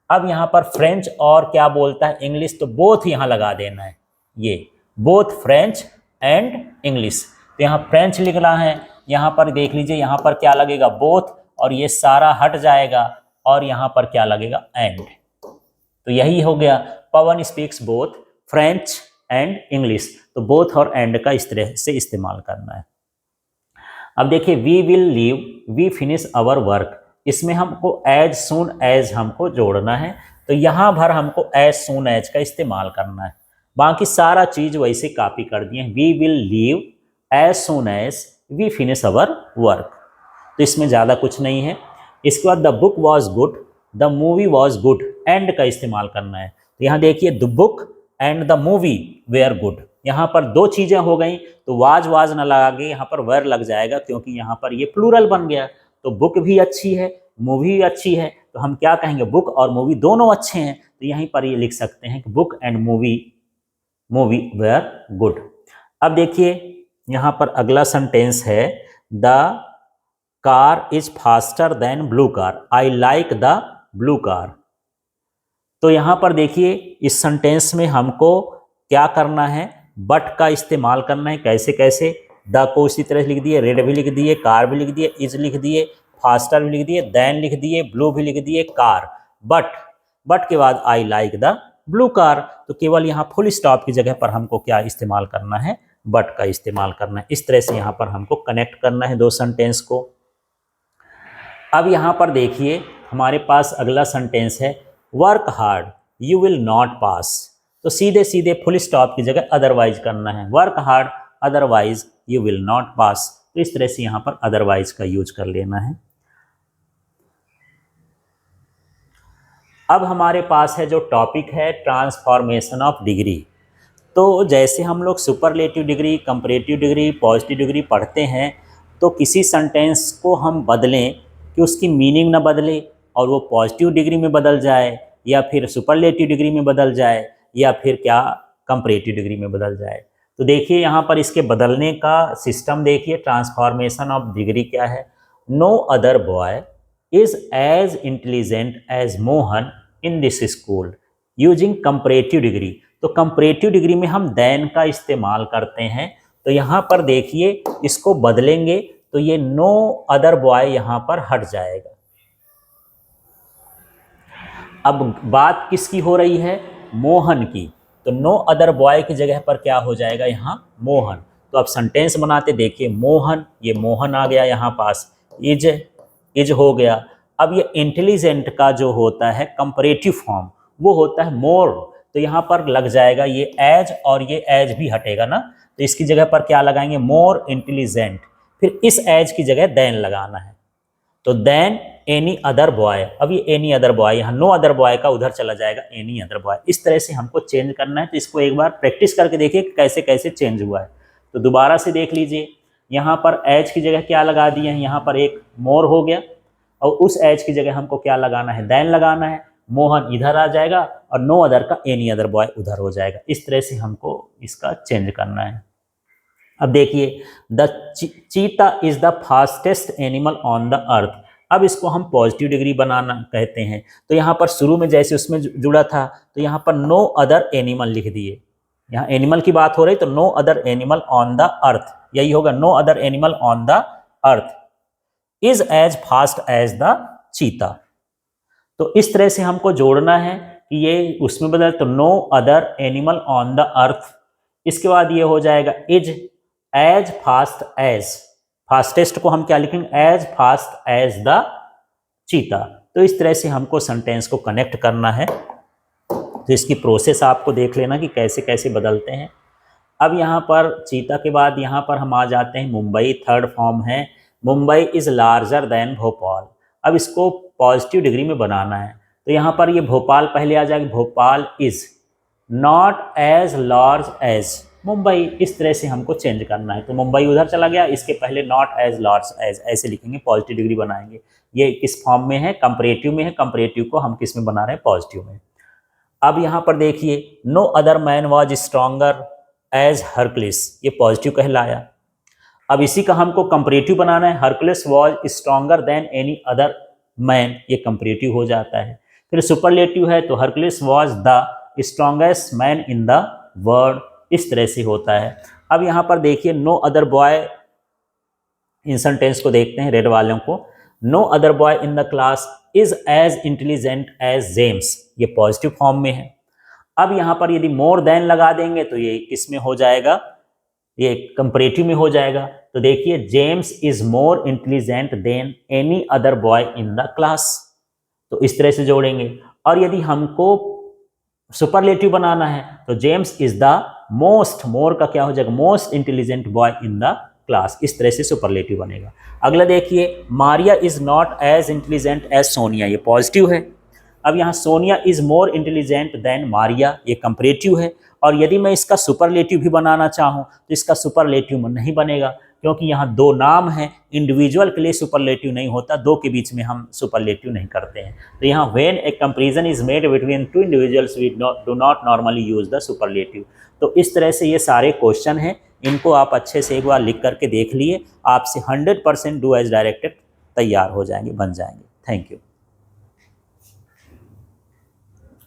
अब यहाँ पर फ्रेंच और क्या बोलता है, इंग्लिश, तो बोथ यहाँ लगा देना है, ये बोथ फ्रेंच एंड इंग्लिश। तो यहाँ फ्रेंच लिखना है, यहाँ पर देख लीजिए, यहाँ पर क्या लगेगा, बोथ, और ये सारा हट जाएगा और यहाँ पर क्या लगेगा, एंड। तो यही हो गया, Pavan speaks both French and English. तो बोथ और एंड का इस तरह से इस्तेमाल करना है। अब देखिए, we will leave, we finish our work, इसमें हमको एज सून एज हमको जोड़ना है, तो यहाँ भर हमको एज सून एज का इस्तेमाल करना है। बाकी सारा चीज वैसे कॉपी कर दिए, we will leave as soon as we finish our work, तो इसमें ज़्यादा कुछ नहीं है। इसके बाद the book was good, the movie was good, and का इस्तेमाल करना है। तो यहाँ देखिए, the book and the movie were good, यहाँ पर दो चीज़ें हो गई, तो वाज न लगा के यहाँ पर वेयर लग जाएगा क्योंकि यहाँ पर ये प्लूरल बन गया। तो बुक भी अच्छी है, मूवी भी अच्छी है, तो हम क्या कहेंगे, बुक और मूवी दोनों अच्छे हैं, तो यहीं पर ये लिख सकते हैं कि book and movie were good. अब देखिए यहाँ पर अगला सेंटेंस है, the car is faster than blue car, I like the blue car. तो यहां पर देखिए, इस सेंटेंस में हमको क्या करना है, बट का इस्तेमाल करना है। कैसे कैसे, द को इसी तरह लिख दिए, रेड भी लिख दिए, कार भी लिख दिए, इज लिख दिए, फास्टर भी लिख दिए, देन लिख दिए, ब्लू भी लिख दिए, कार। बट के बाद आई लाइक द ब्लू कार, तो केवल यहाँ फुल स्टॉप की जगह पर हमको क्या इस्तेमाल करना है, बट का इस्तेमाल करना है। इस तरह से यहाँ पर हमको कनेक्ट करना है दो सेंटेंस को। अब यहाँ पर देखिए, हमारे पास अगला सेंटेंस है, work hard you will not pass, तो सीधे सीधे फुल स्टॉप की जगह अदरवाइज करना है, work hard otherwise you will not pass. तो इस तरह से यहाँ पर अदरवाइज का यूज कर लेना है। अब हमारे पास है जो टॉपिक है, ट्रांसफॉर्मेशन ऑफ डिग्री। तो जैसे हम लोग superlative degree, comparative degree, positive degree पढ़ते हैं, तो किसी सेंटेंस को हम बदलें कि उसकी मीनिंग ना बदले और वो पॉजिटिव डिग्री में बदल जाए, या फिर सुपरलेटिव डिग्री में बदल जाए, या फिर क्या कंपैरेटिव डिग्री में बदल जाए। तो देखिए यहाँ पर इसके बदलने का सिस्टम देखिए, ट्रांसफॉर्मेशन ऑफ डिग्री क्या है, no other boy is as intelligent as Mohan in this school using comparative degree. तो कंपैरेटिव डिग्री में हम देन का इस्तेमाल करते हैं, तो यहाँ पर देखिए इसको बदलेंगे तो ये नो अदर बॉय यहाँ पर हट जाएगा। अब बात किसकी हो रही है, मोहन की, तो नो अदर बॉय की जगह पर क्या हो जाएगा, यहाँ मोहन। तो अब सेंटेंस बनाते देखिए, मोहन, ये मोहन आ गया यहाँ पास, इज इज हो गया। अब ये इंटेलिजेंट का जो होता है कंपैरेटिव फॉर्म वो होता है मोर, तो यहाँ पर लग जाएगा ये एज और ये एज भी हटेगा ना, तो इसकी जगह पर क्या लगाएंगे, मोर इंटेलिजेंट। फिर इस एज की जगह देन लगाना है, तो देन एनी अदर बॉय। अब ये एनी अदर बॉय, यहाँ नो अदर बॉय का उधर चला जाएगा एनी अदर बॉय। इस तरह से हमको चेंज करना है, तो इसको एक बार प्रैक्टिस करके देखिए कि कैसे कैसे चेंज हुआ है। तो दोबारा से देख लीजिए, यहाँ पर एज की जगह क्या लगा दिए हैं, यहाँ पर एक मोर हो गया, और उस एज की जगह हमको क्या लगाना है, देन लगाना है। मोहन इधर आ जाएगा और नो अदर का एनी अदर बॉय उधर हो जाएगा। इस तरह से हमको इसका चेंज करना है। अब देखिए, द चीता is the fastest animal on the अर्थ। अब इसको हम पॉजिटिव डिग्री बनाना कहते हैं, तो यहाँ पर शुरू में जैसे उसमें जुड़ा था, तो यहाँ पर नो अदर एनिमल लिख दिए। यहाँ एनिमल की बात हो रही, तो no other animal on the earth, यही होगा, no other animal on the earth is as fast as the cheetah. तो इस तरह से हमको जोड़ना है कि ये उसमें बदल, तो no other animal on the earth, इसके बाद ये हो जाएगा is as fast as, fastest को हम क्या लिखेंगे, as fast as the cheetah. तो इस तरह से हमको सेंटेंस को कनेक्ट करना है। तो इसकी प्रोसेस आपको देख लेना कि कैसे कैसे बदलते हैं। अब यहाँ पर चीता के बाद यहाँ पर हम आ जाते हैं मुंबई, थर्ड फॉर्म है, Mumbai is larger than Bhopal. अब इसको पॉजिटिव डिग्री में बनाना है, तो यहाँ पर ये भोपाल पहले आ जाएगा, Bhopal is not as large as Mumbai. इस तरह से हमको चेंज करना है, तो मुंबई उधर चला गया, इसके पहले नॉट एज लार्ज एज ऐसे लिखेंगे, पॉजिटिव डिग्री बनाएंगे। ये किस फॉर्म में है, कंपैरेटिव में है, कंपैरेटिव को हम किस में बना रहे हैं, पॉजिटिव में। अब यहाँ पर देखिए, no other man was stronger as Hercules, ये पॉजिटिव कहलाया। अब इसी का हमको कंपैरेटिव बनाना है, Hercules was stronger than any other man, ये कंपैरेटिव हो जाता है। फिर सुपरलेटिव है, तो Hercules was the strongest man in the world, इस तरह से होता है। अब यहाँ पर देखिए, नो अदर बॉय, इन सेंटेंस को देखते हैं रेड वालों को, no other boy in the class is as intelligent as James, ये पॉजिटिव फॉर्म में है। अब यहाँ पर यदि मोर देन लगा देंगे तो ये किस में हो जाएगा, ये कंपैरेटिव में हो जाएगा। तो देखिए, James is more intelligent then any other boy in the class, तो इस तरह से जोड़ेंगे। और यदि हमको सुपरलेटिव बनाना है, तो James is the most, more का क्या हो जाएगा, most intelligent boy in the class, इस तरह से सुपरलेटिव बनेगा। अगला देखिए, Maria is not as intelligent as Sonia, ये पॉजिटिव है। अब यहाँ Sonia is more intelligent than Maria, ये कंपैरेटिव है। और यदि मैं इसका सुपरलेटिव भी बनाना चाहूँ तो इसका सुपरलेटिव नहीं बनेगा, क्योंकि यहाँ दो नाम हैं, इंडिविजुअल के लिए सुपरलेटिव नहीं होता, दो के बीच में हम सुपरलेटिव नहीं करते हैं। तो यहाँ when a comparison is made between two individuals we do not normally use the superlative. तो इस तरह से ये सारे क्वेश्चन हैं, इनको आप अच्छे से एक बार लिख करके देख लिए, आपसे 100% डू एज डायरेक्टेड तैयार हो जाएंगे, बन जाएंगे। Thank you.